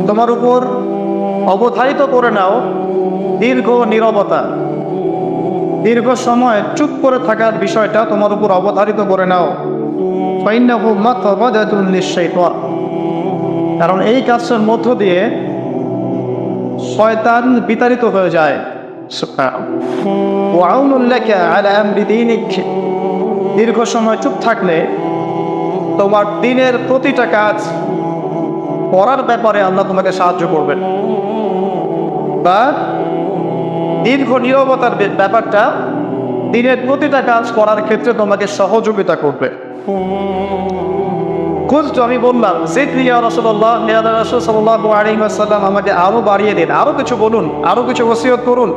তোমার উপর অবধারিত করে নাও দীর্ঘ নীরবতা, দীর্ঘ সময় চুপ করে থাকার বিষয়টা তোমার উপর অবধারিত করে নাও। ফাইন্নাহু মাতবাদাতুন লিশ-শাইতান, কারণ এই কাজের মধ্য দিয়ে শয়তান বিতাড়িত হয়ে যায়। ওয়া আউনুল লাকা আলা আমরি দীনিক, দীর্ঘ সময় চুপ থাকলে তোমার দিনের প্রতিটা কাজ করার ব্যাপারে আল্লাহ তোমাকে সাহায্য করবেন, বা দীর্ঘ নীরবতার ব্যাপারটা দিনের প্রতিটা কাজ করার ক্ষেত্রে তোমাকে সহযোগিতা করবে। খুঁজতো, আমি বললাম জিদনি ইয়া রাসূলুল্লাহ, ইয়া রাসূল সাল্লাল্লাহু আলাইহি ওয়াসাল্লাম আমাকে আরো বাড়িয়ে দিন, আরো কিছু বলুন, আরো কিছু ওসিয়ত করুন।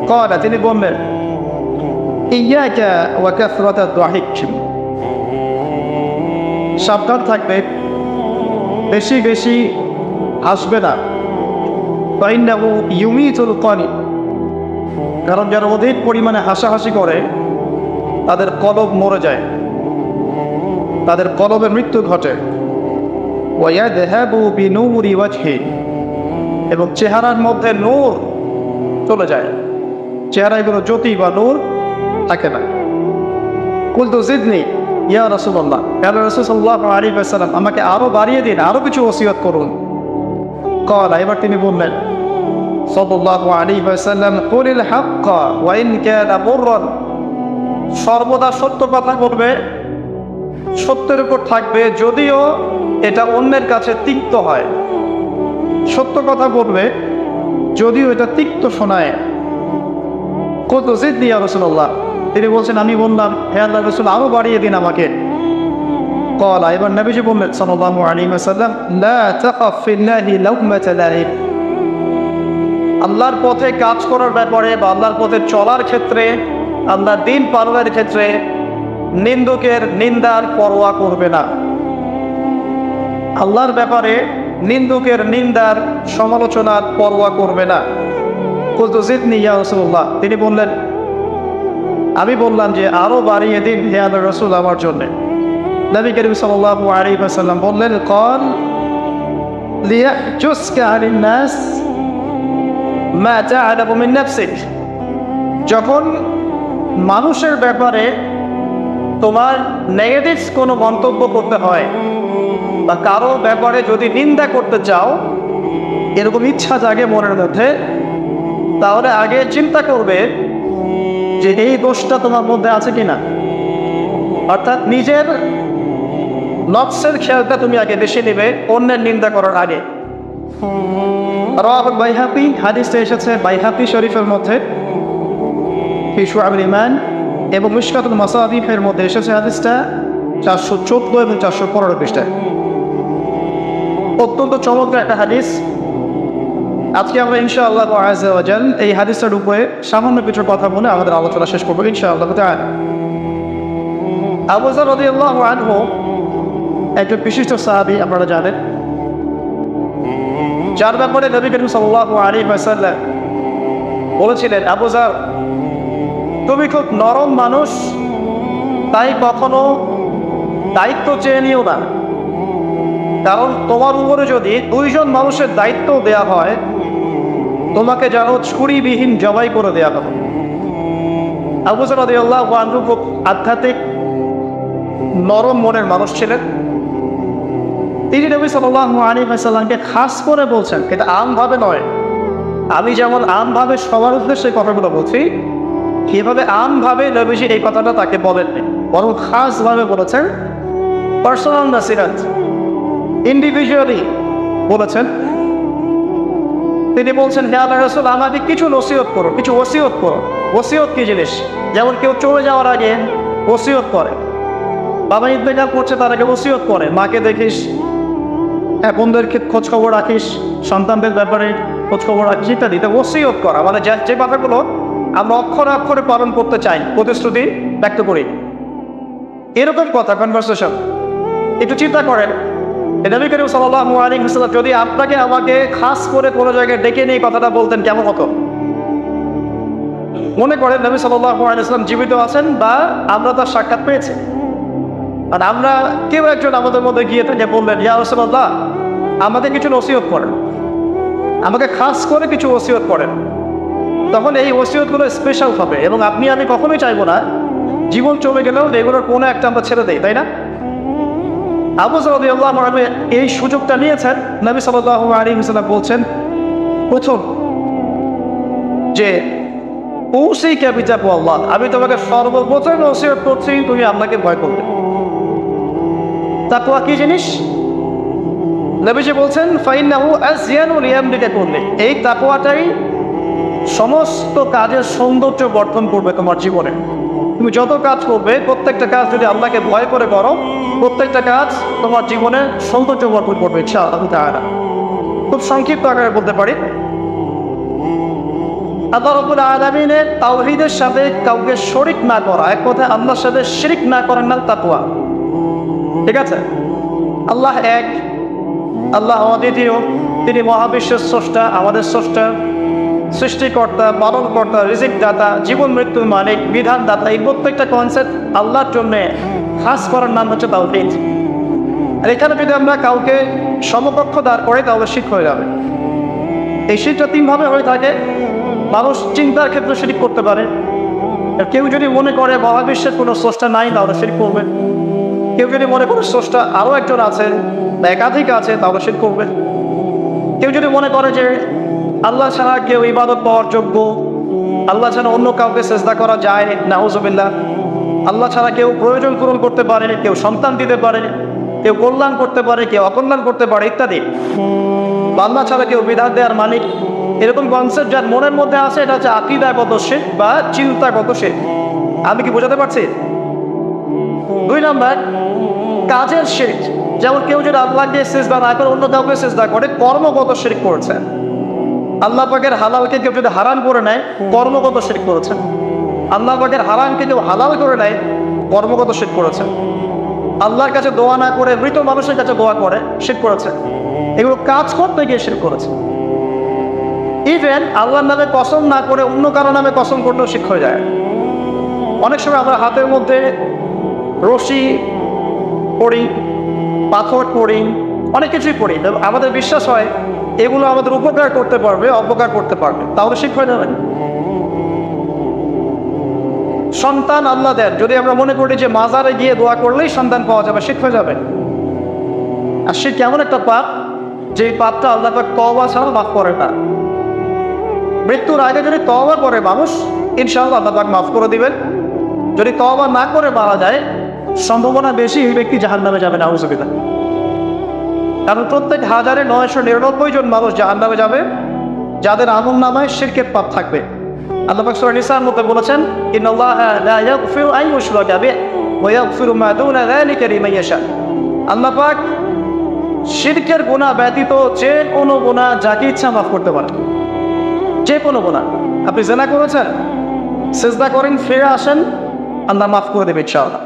ক্বালা, তিনি বললেন ইয়াকা ওয়া কাসরাতাদ দাহিক, সাবধান থাকবে, বেশি বেশি হাসবে না। ফাইন্নাহু ইউমিতুল কলব, কারণ যারা অধিক পরিমাণে হাসাহাসি করে তাদের কলব মরে যায়, তাদের কলবের মৃত্যু ঘটে। ওয়ায়াযহাবু বিনূরি ওয়াজহি, এবং চেহারার মধ্যে নূর চলে যায়, চেহারায় কোনো জ্যোতি বা নূর থাকে না। কুলতু জিদনি ইয়া রাসূলুল্লাহ, ইয়া রাসূল সাল্লাল্লাহু আলাইহি ওয়াসাল্লাম আমাকে আরো বাড়িয়ে দিন, আরো কিছু ওসিয়ত করুন। ক্বালা, এবার তিনি বললেন সাল্লাল্লাহু আলাইহি ওয়াসাল্লাম কুলিল হাক্কা ওয়া ইন কানা মুররান, সর্বদা সত্য কথা বলবে, সত্যের উপর থাকবে যদিও এটা অন্যের কাছে তিক্ত হয়। সত্য কথা বলবে যদিও এটা তিক্ত শোনায়। কত জিদনি ইয়া রাসূলুল্লাহ, তিনি বলছেন আমি বললাম হে আল্লাহর রাসূল আরো বাড়িয়ে দিন আমাকে। ক্বালা, এবার নবীজি বললেন সাল্লাল্লাহু আলাইহি ওয়াসাল্লাম লা তাখাফ ফিল্লাহি লাউমাতা লাইম, আল্লাহর পথে কাজ করার ব্যাপারে বা আল্লাহর পথে চলার ক্ষেত্রে, আল্লাহর দ্বীন পালনের ক্ষেত্রে নিন্দুকের নিন্দার পরোয়া করবে না। আল্লাহর ব্যাপারে নিন্দুকের নিন্দার সমালোচনার পরোয়া করবে না। কুলতু জিদনি ইয়া রাসূলুল্লাহ, তিনি বললেন আমি বললাম যে আরো বাড়িয়ে দিন হে আল্লাহর রাসূল আমার জন্য। নবী করিম সাল্লাল্লাহু আলাইহি ওয়াসাল্লাম বললেন ক্বাল লিয়াহজুসকা আনিন নাস মা তা'লামু মিন নাফসিক, যখন মানুষের ব্যাপারে তোমার নেগেটিভ কোনো মন্তব্য করতে হয় বা কারো ব্যাপারে যদি নিন্দা করতে চাও, এরকম ইচ্ছা জাগে মনের মধ্যে, তাহলে আগে চিন্তা করবে যে এই দোষটা তোমার মধ্যে আছে কিনা। অর্থাৎ নিজের নফসের খেয়ালটা তুমি আগে বেশি নেবে অন্যের নিন্দা করার আগে। রাওয়াহুল বাইহাকি, হাদিসটা এসেছে বাইহাকি শরীফের মধ্যে ফি শুআবুল ঈমান, এবং মিশকাতুল মাসাবিহের মধ্যে এসেছে হাদিসটা 414 এবং 415 পৃষ্ঠায়। অত্যন্ত চমৎকার একটা হাদিস। আজকে আমরা ইনশাআল্লাহ আযজা ওয়া জাল এই হাদিসটার উপরে সামান্য কিছু কথা বলে আমাদের আলোচনা শেষ করবো ইনশাআল্লাহ তাআলা। আবু যর রাদিয়াল্লাহু আনহু একজন বিশিষ্ট সাহাবী, আপনারা জানেন, যার ব্যাপারে নবী করিম সাল্লাল্লাহু আলাইহি ওয়াসাল্লাম বলেছিলেন আবু যর তুমি খুব নরম মানুষ, তাই কখনো দায়িত্ব চেয়ে নিও না, কারণ তোমার উপরে যদি 2 জন মানুষের দায়িত্ব দেয়া হয় তোমাকে যেন ছুরিবিহীন জবাই করে দেয়া হবে। আবু যর রাদিয়াল্লাহু আনহু খুব আধ্যাত্মিক নরম মনের মানুষ ছিলেন। তিনি নবী সাল্লাল্লাহু আলাইহি ওয়াসাল্লামকে খাস করে বলছেন, এটা আমভাবে নয়, আমি যেমন আমভাবে সবার উদ্দেশ্যে কথাগুলো বলছি এভাবে আমভাবে নবীজি এই কথাটা তাকে বলেননি, বরং খাসভাবে বলেছেন, পার্সোনাল নাসিহাত, ইন্ডিভিজুয়ালি বলেছেন। তিনি বলছেন হে আল্লাহর রাসূল আমাকে কিছু নসিহত করো, কিছু ওসিয়ত করো। ওসিয়ত কি জিনিস? যেমন কেউ চলে যাওয়ার আগে ওসিয়ত করে, বাবা ইন্তেকাল করছে তার আগে ওসিয়ত করে, মাকে দেখিস, বোনদেরকে খোঁজ খবর রাখিস, সন্তানদের ব্যাপারে খোঁজ খবর রাখিস ইত্যাদি। তো ওসিয়ত করা মানে যে কথাগুলো আমরা অক্ষরে অক্ষরে পালন করতে চাই, প্রতিশ্রুতি ব্যক্ত করি, এরকম কথা কনভারসেশন। একটু চিন্তা করেন, নবী করিম সাল্লাল্লাহু আলাইহি ওয়াসাল্লাম যদি আপনাকে আমাকে খাস করে কোনো জায়গায় ডেকে নিয়ে কথাটা বলতেন কেমন হতো? মনে করেন নবী সাল্লাল্লাহু আলাইহি ওয়াসাল্লাম জীবিত আছেন বা আমরা তার সাক্ষাৎ পেয়েছি, আর আমরা কেউ একজন আমাদের মধ্যে গিয়ে থেকে বললেন ইয়া রাসূলুল্লাহ আমাদের কিছু নসিহত করেন, আমাকে খাস করে কিছু ওসিয়ত করেন, তখন এই ওসিয়তগুলো স্পেশাল হবে। এবং আপনি আমি কখনোই চাইবো না জীবন চলে গেলেও এগুলোর কোনো একটা আমরা ছেড়ে দেই, তাই না? আবু যর রাদিয়াল্লাহু আনহু এই সুযোগটা নিয়েছেন। নবী সাল্লাল্লাহু আলাইহি ওয়াসাল্লাম বলছেন, প্রথম যে উসিকা বিতাকওয়াল্লাহ, আমি তোমাকে সর্বপ্রথম ওসিয়ত করছি তুমি আল্লাহকে ভয় করবে। তাকওয়া কি জিনিস? নবীজি বলছেন, ফাইন্নাহু আযয়ানু লিয়ামলিকা কুল্লি, এই তাকওয়াটাই সমস্ত কাজের সৌন্দর্য বর্ধন করবে তোমার জীবনে। তুমি যত কাজ করবে, প্রত্যেকটা কাজ যদি আল্লাহকে ভয় করে করো, প্রত্যেকটা কাজ তোমার জীবনে সৌন্দর্য বর্ধন করবে ইনশাআল্লাহ তাআলা। খুব সংক্ষিপ্ত আকারে বলতে পারি, আল্লাহ রাব্বুল আলামিনের তাওহীদের সাথে কাউকে শরীক না করা, এক কথায় আল্লাহর সাথে শিরক না করার নাম তাকওয়া। ঠিক আছে? আল্লাহ এক, আল্লাহ অদ্বিতীয়, তিনি মহাবিশ্বের স্রষ্টা, আমাদের স্রষ্টা, সৃষ্টিকর্তা, পালনকর্তা, রিজিক দাতা, জীবন মৃত্যুর মালিক, বিধান দাতা। এই প্রত্যেকটা কনসেপ্ট আল্লাহর জন্য খাস করার নাম হচ্ছে তাওহীদ। আর এখানে যদি আমরা কাউকে সমকক্ষ দাঁড় করে তাহলে শিরক হয়ে যাবে। এই শিরকটা তিনভাবে হয়ে থাকে। মানুষ চিন্তার ক্ষেত্রে শিরক করতে পারে। কেউ যদি মনে করে মহাবিশ্বের কোনো স্রষ্টা নাই তাহলে শিরক করবে। কেউ যদি মনে করে স্রষ্টা আরও একজন আছে বা একাধিক আছে তাহলে শিরক করবে। কেউ যদি মনে করে যে আল্লাহ ছাড়া কেউ ইবাদত পাওয়ার যোগ্য, আল্লাহ ছাড়া অন্য কাউকে সেজদা করা যায়, নাউজুবিল্লাহ, আল্লাহ ছাড়া কেউ প্রয়োজন পূরণ করতে পারে, কেউ সন্তান দিতে পারে, কেউ কল্যাণ করতে পারে, কেউ অকল্যাণ করতে পারে ইত্যাদি, আল্লাহ ছাড়া কেউ বিধান দেওয়ার মালিক, এরকম কনসেপ্ট যার মনের মধ্যে আসে, এটা হচ্ছে আকীদাগত শিরক বা চিন্তাগত শিরক। আমি কি বোঝাতে পারছি? 2 নাম্বার, কাজের শিরক। যেমন কেউ যদি আল্লাহকে সিজদা না করে অন্য কাউকে সিজদা করে, কর্মগত শিরক করেছে। আল্লাহ পাকের হালালকে কেউ যদি হারাম করে নেয়, কর্মগত শিরক করেছে। আল্লাহ পাকের হারামকে কেউ হালাল করে নেয়, কর্মগত শিরক করেছে। আল্লাহর কাছে দোয়া না করে মৃত মানুষের কাছে দোয়া করে, শিরক করেছে। এগুলো কাজ করতে গিয়ে শিরক করেছে। ইভেন আল্লাহর নামে কসম না করে অন্য কারো নামে কসম করলেও শিরক হয়ে যায়। অনেক সময় আমরা হাতের মধ্যে রশি পড়ি, পাথর পড়ি, অনেক কিছুই পড়ি, আমাদের বিশ্বাস হয় এগুলো আমাদের উপকার করতে পারবে, অপকার করতে পারবে, তাহলে শিরক হয়ে যাবে। সন্তান আল্লাহ দেন, যদি আমরা মনে করি যে মাজারে গিয়ে দোয়া করলেই সন্তান পাওয়া যাবে, শিরক হয়ে যাবে। আর শিরক কেমন একটা পাপ, যে পাপটা আল্লাহ পাক তওবা ছাড়া মাফ করে না। মৃত্যুর আগে যদি তওবা করে মানুষ, ইনশাআল্লাহ আল্লাহ পাক মাফ করে দিবেন। যদি তওবা না করে মারা যায়, সম্ভাবনা বেশি এই ব্যক্তি জাহান্নামে যাবে, নাউজুবিল্লাহ। কারণ প্রত্যেক 1999 জন মানুষ জাহান্নামে যাবে যাদের আমলনামায় শিরকের পাপ থাকবে। আল্লাহ পাক সূরা নিসার মধ্যে বলেছেন, ইন্নাল্লাহা লা ইয়াগফিরু আন ইউশরাকা বিহি ওয়া ইয়াগফিরু মা দুনা যালিকা লিমান ইয়াশা। আল্লাহ পাক শিরকের গুনাহ ব্যতীত যে কোনো গুনাহ যাকে ইচ্ছা মাফ করতে পারেন, যে কোনো গুনাহ। আপনি জিনা করেছেন, সিজদা করেন, ফিরে আসেন, আল্লাহ মাফ করে দেবে ইনশাআল্লাহ।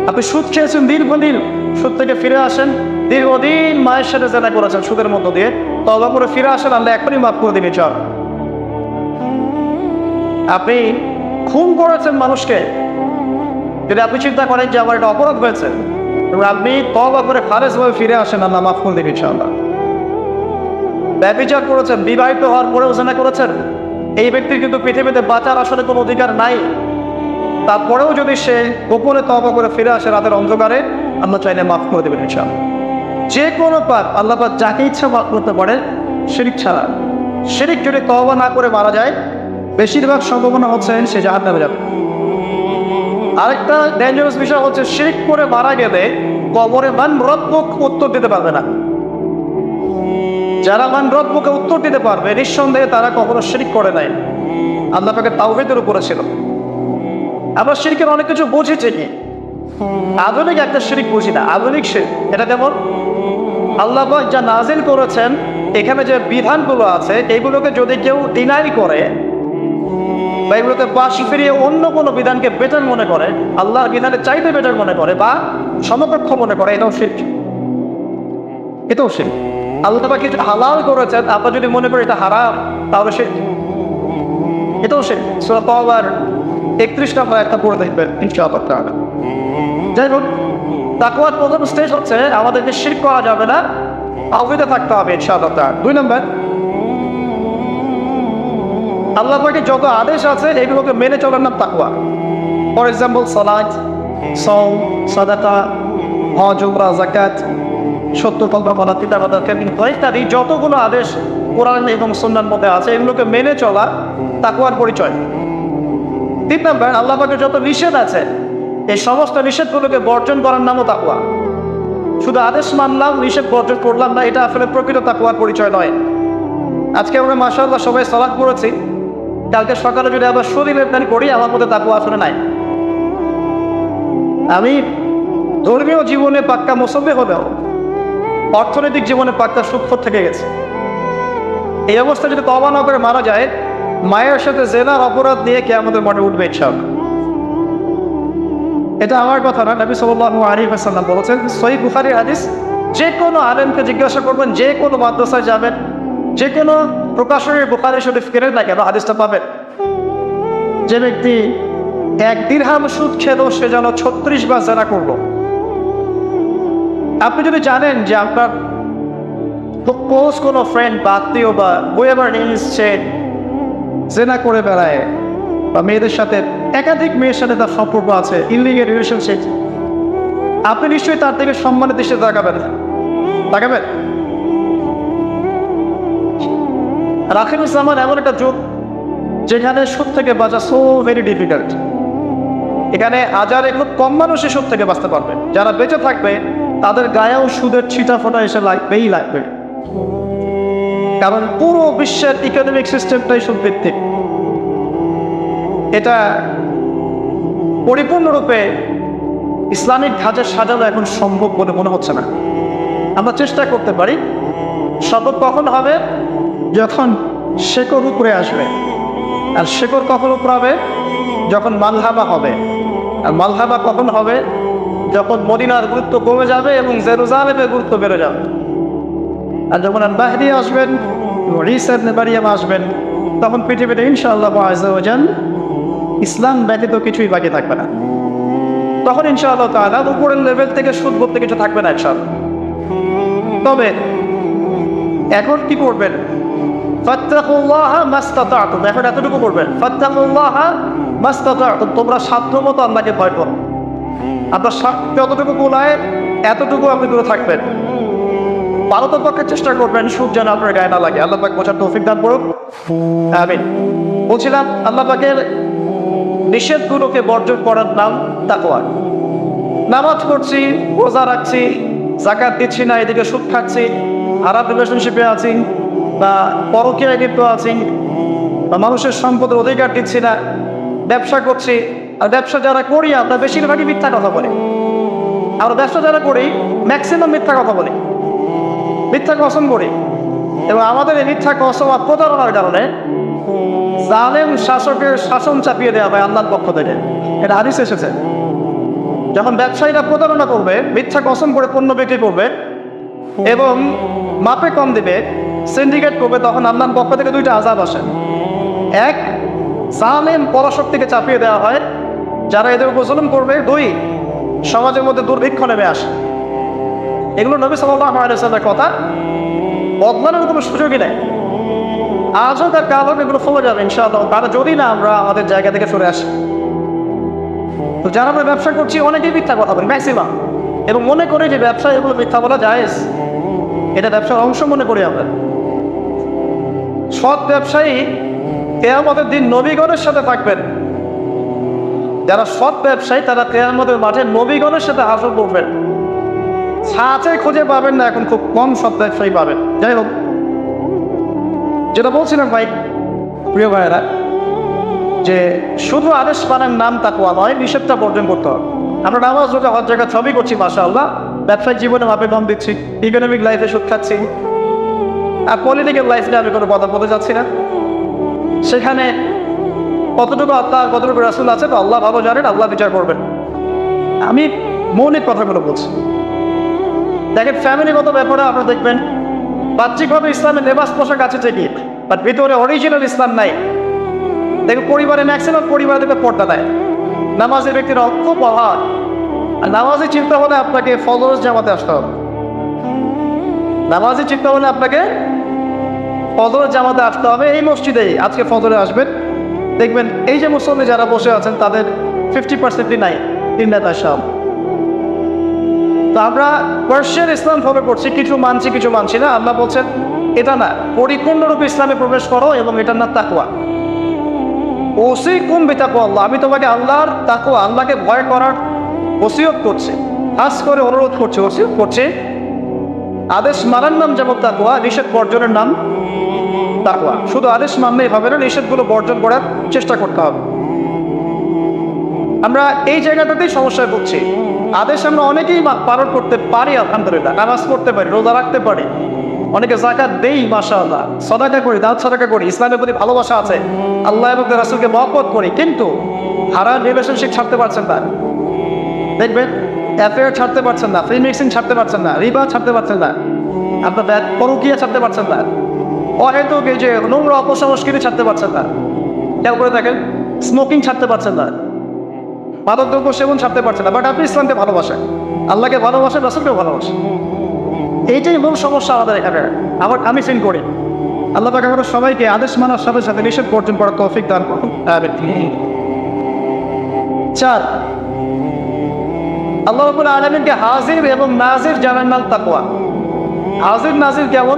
আপনি সুদ খেয়েছেন দীর্ঘদিন, সুদ থেকে ফিরে আসেন, দীর্ঘদিন মায়ের সাথে জিনা করেছেন সুদের মধ্য দিয়ে, তওবা করে ফিরে আসেন, আল্লাহ এখনই মাফ করে দেবে ইনশাআল্লাহ। আপনি খুন করেছেন মানুষকে, যদি আপনি চিন্তা করেন যে আমার এটা অপরাধ হয়েছে, এবং আপনি তওবা করে খালেসভাবে ফিরে আসেন, আল্লাহ মাফ করে দেবে ইনশাআল্লাহ। ব্যভিচার করেছেন, বিবাহিত হওয়ার পরেও জিনা করেছেন, এই ব্যক্তির কিন্তু পৃথিবীতে বাঁচার আসলে কোনো অধিকার নাই। তারপরেও যদি সে গোপনে তওবা করে ফিরে আসে রাতের অন্ধকারে, আল্লাহ চাইলে মাফ করে দেবেন ইনশাআল্লাহ। যে কোনো পাপ আল্লাহ পাক যাকে ইচ্ছা মাফ করতে পারে, শিরক ছাড়া। শিরক যদি তওবা না করে মারা যায়, বেশিরভাগ সম্ভাবনা হচ্ছে সে জাহান্নামে যাবে। আরেকটা ডেঞ্জারাস বিষয় হচ্ছে, শিরক করে মারা গেলে কবরে মান রব্বুক উত্তর দিতে পারবে না। যারা মান রব্বুকে উত্তর দিতে পারবে, নিঃসন্দেহে তারা কখনো শিরক করে নাই, আল্লাহ পাকের তাওহীদের উপরে ছিল। আমরা শিরকের অনেক কিছু বুঝেছি, কি আধুনিক একটা শিরক বুঝি না, আধুনিক শিরক। এটা যেমন আল্লাহ পাক যা নাজিল করেছেন, এখানে যে বিধানগুলো আছে, এইগুলোকে যদি কেউ ডিনাই করে বা এগুলোকে পাশ ফিরিয়ে অন্য কোনো বিধানকে বেটার মনে করে, আল্লাহর বিধানের চাইতে বেটার মনে করে বা সমকক্ষ মনে করে, এটাও শিরক। এটাও শিরক। আল্লাহ পাক কিছু হালাল করেছেন, আপনারা যদি মনে করেন এটা হারাম, তাহলে শিরক, এটাও শিরক। সূরা তাওবার 31 নম্বর একটা পড়ে দেখবেন ইনশাআল্লাহ তাআলা। যাই হোক, তাকওয়ার প্রথম স্টেজ হচ্ছে আমাদেরকে শিরক করা যাবে না, তাওহীদে থাকতে হবে ইনশাআল্লাহ তাআলা। 2 নম্বর, আল্লাহ পাকের যত আদেশ আছে এগুলোকে মেনে চলার নাম তাকওয়া। ফর এক্সাম্পল সালাত, সাওম, সাদাকা, হজ, উমরা, যাকাত, সত্য কথা বলা, পিতা মাতাকে ইত্যাদি যতগুলো আদেশ কোরআন এবং সুন্নাহর মধ্যে আছে এগুলোকে মেনে চলা তাকওয়ার পরিচয়। 3 নম্বর, আল্লাহ পাকের যত নিষেধ আছে এই সমস্ত নিষেধগুলোকে বর্জন করার নামও তাকওয়া। শুধু আদেশ মানলাম, নিষেধ বর্জন করলাম না, এটা আসলে প্রকৃত তাকওয়ার পরিচয় নয়। আজকে আমরা মাশাআল্লাহ সবাই সালাত পড়েছি, কালকে সকালে যদি আবার শরীরের প্ল্যান করি আমার মধ্যে তাকওয়া আসলে নাই। আমি ধর্মীয় জীবনে পাক্কা মুসল্লি হলেও অর্থনৈতিক জীবনে পাক্কা সুৎখোর থেকে গেছে। এই অবস্থা যদি তওবা না করে মারা যায়, মায়ের সাথে জেনার অপরাধ নিয়ে কিয়ামতের মাঠে উঠবে ইনশাআল্লাহ। এটা আমার কথা না, নবী সাল্লাল্লাহু আলাইহি ওয়াসাল্লাম বলেছেন, সহিহ বুখারীর হাদিস, যে কোনো আলেমকে জিজ্ঞাসা করবেন, যে কোনো মাদ্রাসায় যাবেন, যে কোনো প্রকাশনের বুখারী শরীফ কেনেন না কেন, হাদিসটা পাবেন। যে ব্যক্তি 1 দিরহাম সুদ খেলো সে যেন 36 বার জেনা করলো। আপনি যদি জানেন যে আপনার ক্লোজ কোনো ফ্রেন্ড বা আত্মীয় বা বইয়েবার নিয়ে জেনা করে বেড়ায় বা মেয়েদের সাথে একাধিক মেয়ের সাথে তার সম্পর্ক আছে, ইনলিগাল রিলেশনশিপ, আপনি নিশ্চয়ই তার থেকে সম্মানের দৃষ্টিতে তাকাবেন না, তাকাবেন? আর আখিরুল জামান এমন একটা যুগ যেখানে সুদ থেকে বাঁচা সো ভেরি ডিফিকাল্ট। এখানে হাজারে খুব কম মানুষই সুদ থেকে বাঁচতে পারবে। যারা বেঁচে থাকবে তাদের গায়েও সুদের ছিটা ফোটা এসে লাগবেই লাগবে, কারণ পুরো বিশ্বের ইকোনমিক সিস্টেমটাই সুদ ভিত্তিক। এটা পরিপূর্ণরূপে ইসলামিক ধাঁচে সাজানো এখন সম্ভব বলে মনে হচ্ছে না। আমরা চেষ্টা করতে পারি। সম্ভব কখন হবে? যখন শেকড় উপরে আসবে। আর শেকড় কখন উপরে হবে? যখন মালহাবা হবে। আর মালহাবা কখন হবে? যখন মদিনার গুরুত্ব কমে যাবে এবং জেরুজালেমের গুরুত্ব বেড়ে যাবে। আর যখন আল-মাহদি আসবেন, ঈসা ইবনে মারইয়াম আসবেন, তখন পৃথিবীতে ইনশাআল্লাহ আযজা ওয়া জাল ইসলাম ব্যতীত কিছুই বাকি থাকবে না। তখন ইনশাআল্লাহ তাআলা উপরের লেভেল থেকে সুদ বলতে কিছু থাকবে না ইনশাআল্লাহ। তবে এখন কি করবেন? ফাত্তাকুল্লাহা মাসতাতা'তুম। এখন এতটুকু করবেন, ফাত্তাকুল্লাহা মাসতাতা'তুম, তোমরা সাধ্যমতো আল্লাহকে ভয় করো। আপনার সাধ্য যতটুকু কুলায় এতটুকু আপনি দূরে থাকবেন। পারতপক্ষে চেষ্টা করবেন সুদ যেন আপনার গায়ে না লাগে। আল্লাহ পাক বোঝার তৌফিক দান করুক, আমিন। বলছিলাম আল্লাহ পাকের নিষেধগুলোকে বর্জন করার নাম তাকওয়া। নামাজ পড়ছি, রোজা রাখছি, যাকাত দিচ্ছি না, এদিকে সুদ খাচ্ছি, হারাম রিলেশনশিপে আছি, বা পরকীয়ায় লিপ্ত আছি, বা মানুষের সম্পদের অধিকার দিচ্ছি না, ব্যবসা করছি। আর ব্যবসা যারা করি আমরা বেশিরভাগই মিথ্যা কথা বলি। আমরা ব্যবসা যারা করি ম্যাক্সিমাম মিথ্যা কথা বলি, মিথ্যা কসম করি। এবং আমাদের এই মিথ্যা কসম আর প্রতারণার কারণে জালেম শাসকের শাসন চাপিয়ে দেওয়া হয় আল্লাহর পক্ষ থেকে। এটা হাদিস এসেছে। যখন ব্যবসায়ীরা প্রতারণা করবে, মিথ্যা কসম করে পণ্য বিক্রি করবে এবং মাপে কম দেবে, সিন্ডিকেট করবে, তখন আল্লাহর পক্ষ থেকে 2টা আযাব আসে। এক, জালেম পরাশক্তিকে চাপিয়ে দেওয়া হয় যারা এদের উপর জুলুম করবে। 2, সমাজের মধ্যে দুর্ভিক্ষ নেমে আসে। এগুলো নবী সাল্লাল্লাহু আলাইহি ওয়াসাল্লামের কথা, বদলানোর কোনো সুযোগই নেই। আজও তার কালো এগুলো ফলে যাবে ইনশাআল্লাহ, তারা যদি না আমরা আমাদের জায়গা থেকে সরে আসি। তো যারা আমরা ব্যবসা করছি অনেকেই মিথ্যা কথা বলি ম্যাক্সিমাম, এবং মনে করি যে ব্যবসা এগুলো মিথ্যা বলা জায়েজ, এটা ব্যবসার অংশ মনে করি আমরা। সৎ ব্যবসায়ী কিয়ামতের দিন নবীগণের সাথে থাকবেন। যারা সৎ ব্যবসায়ী তারা কিয়ামতের মাঠে নবীগণের সাথে হাসর করবেন। ছাঁচে খুঁজে পাবেন না, এখন খুব কম সৎ ব্যবসায়ী পাবেন। যাই হোক, যেটা বলছিলাম ভাই, প্রিয় ভাইয়েরা, যে শুধু আদেশ মানার নাম তাকওয়া নয়, নিষেধটা বর্জন করতে হবে। আমরা নামাজ রোজা হজ জাকাত সবই করছি মাশাআল্লাহ, ব্যবসায়িক জীবনে মাপে কম দিচ্ছি, ইকোনমিক লাইফে সুদ খাচ্ছি, আর পলিটিক্যাল লাইফে আমি কোনো কথা বলতে যাচ্ছি না। সেখানে কতটুকু আল্লাহ কতটুকু রাসূল আছে তো আল্লাহ ভালো জানেন, আল্লাহ বিচার করবেন। আমি মৌলিক কথাগুলো বলছি। দেখেন, ফ্যামিলিগত ব্যাপারে আপনারা দেখবেন বাহ্যিকভাবে ইসলামের লেবাস পোশাক আছে ঠিকই, বাট ভিতরে অরিজিনাল ইসলাম নাই। দেখুন, পরিবারে ম্যাক্সিমাম পরিবার দেখবে পর্দা দেয়, নামাজের ব্যক্তির খুব অভাব। আর নামাজের চিন্তা হলে আপনাকে ফলোয়ার্স জামাতে আসতে হবে। নামাজে চিন্তা হলে আপনাকে ফজরের জামাতে আসতে হবে। এই মসজিদেই আজকে ফজরে আসবেন, দেখবেন এই যে মুসল্লি যারা বসে আছেন তাদের 50% নাই তিন নেতা সব। তো আমরা পার্সিয়ান ইসলাম ফলো করছি, কিছু মানছি কিছু মানছি না। আল্লাহ বলছেন এটা না, পরিপূর্ণরূপে ইসলামে প্রবেশ করো এবং এটার না তাকওয়া। ওসিকুম বিতাকওয়া আল্লাহ, আমি তোমাকে আল্লাহর তাকওয়া, আল্লাহকে ভয় করার ওসিয়ত করছি, খাস করে অনুরোধ করছি, ওসিয়ত করছি। আদেশ মানার নাম যেমন তাকওয়া, নিষেধ বর্জনের নাম তাকওয়া। শুধু আদেশ মানলেই হবে না, নিষেধগুলো বর্জন করার চেষ্টা করতে হবে। আমরা এই জায়গাটাতেই সমস্যায় ভুগছি। আদেশ আমরা অনেকেই পালন করতে পারি, আলহামদুলিল্লাহ, নামাজ পড়তে পারি, রোজা রাখতে পারি, অনেকে যাকাত দেই, মাশাআল্লাহ, সাদাকা করি, দান সাদাকা করি, ইসলামের প্রতি ভালোবাসা আছে, আল্লাহ এবং রাসূলকে মহব্বত করি, কিন্তু হারাম রিলেশনশিপ ছাড়তে পারছেন না। দেখবেন অ্যাফেয়ার ছাড়তে পারছেন না, ফ্রি মিক্সিং ছাড়তে পারছেন না, রিবা ছাড়তে পারছেন না, আপনার পরকীয়া ছাড়তে পারছেন না, অহেতুক এই যে নোংরা অপসংস্কৃতি ছাড়তে পারছেন না। খেয়াল করে দেখেন, স্মোকিং ছাড়তে পারছেন না, মাদকদ্রব্য সেবন ছাড়তে পারছেন না, বাট আপনি ইসলামকে ভালোবাসেন, আল্লাহকে ভালোবাসেন, রাসূলকেও ভালোবাসেন। এইটাই মূল সমস্যা আমাদের এখানে। আমি ফিল করি আল্লাহ পাক আমাদের সবাইকে আদেশ মানার সাথে সাথে নিষেধ বর্জন করার তৌফিক দান করুন। 4, আল্লাহ রাব্বুল আলামিনকে হাজির এবং নাজির জানার নাম তাকওয়া। হাজির নাজির কেমন?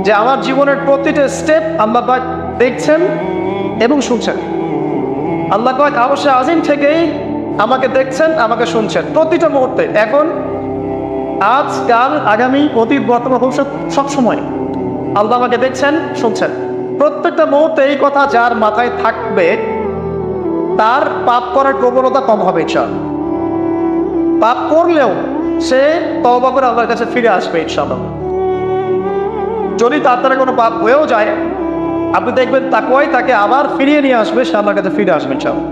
যে আমার জীবনের প্রতিটা স্টেপ আল্লাহ পাক দেখছেন এবং শুনছেন। আল্লাহ পাক অবশ্যই আজিম থেকেই আমাকে দেখছেন, আমাকে শুনছেন প্রতিটা মুহূর্তে, এখন, আজ, কাল, আগামী, অতীত, বর্তমান, ভবিষ্যৎ, সবসময় আল্লাহ আমাকে দেখছেন, শুনছেন প্রত্যেকটা মুহূর্তে। এই কথা যার মাথায় থাকবে তার পাপ করার প্রবণতা কম হবে ইনশাআল্লাহ। পাপ করলেও সে তওবা করে আল্লাহর কাছে ফিরে আসবে ইনশাআল্লাহ। যদি তার দ্বারা কোনো পাপ হয়েও যায়, আপনি দেখবেন তাকওয়াই তাকে আবার ফিরিয়ে নিয়ে আসবে, সে আল্লাহর কাছে ফিরে আসবে ইনশাআল্লাহ।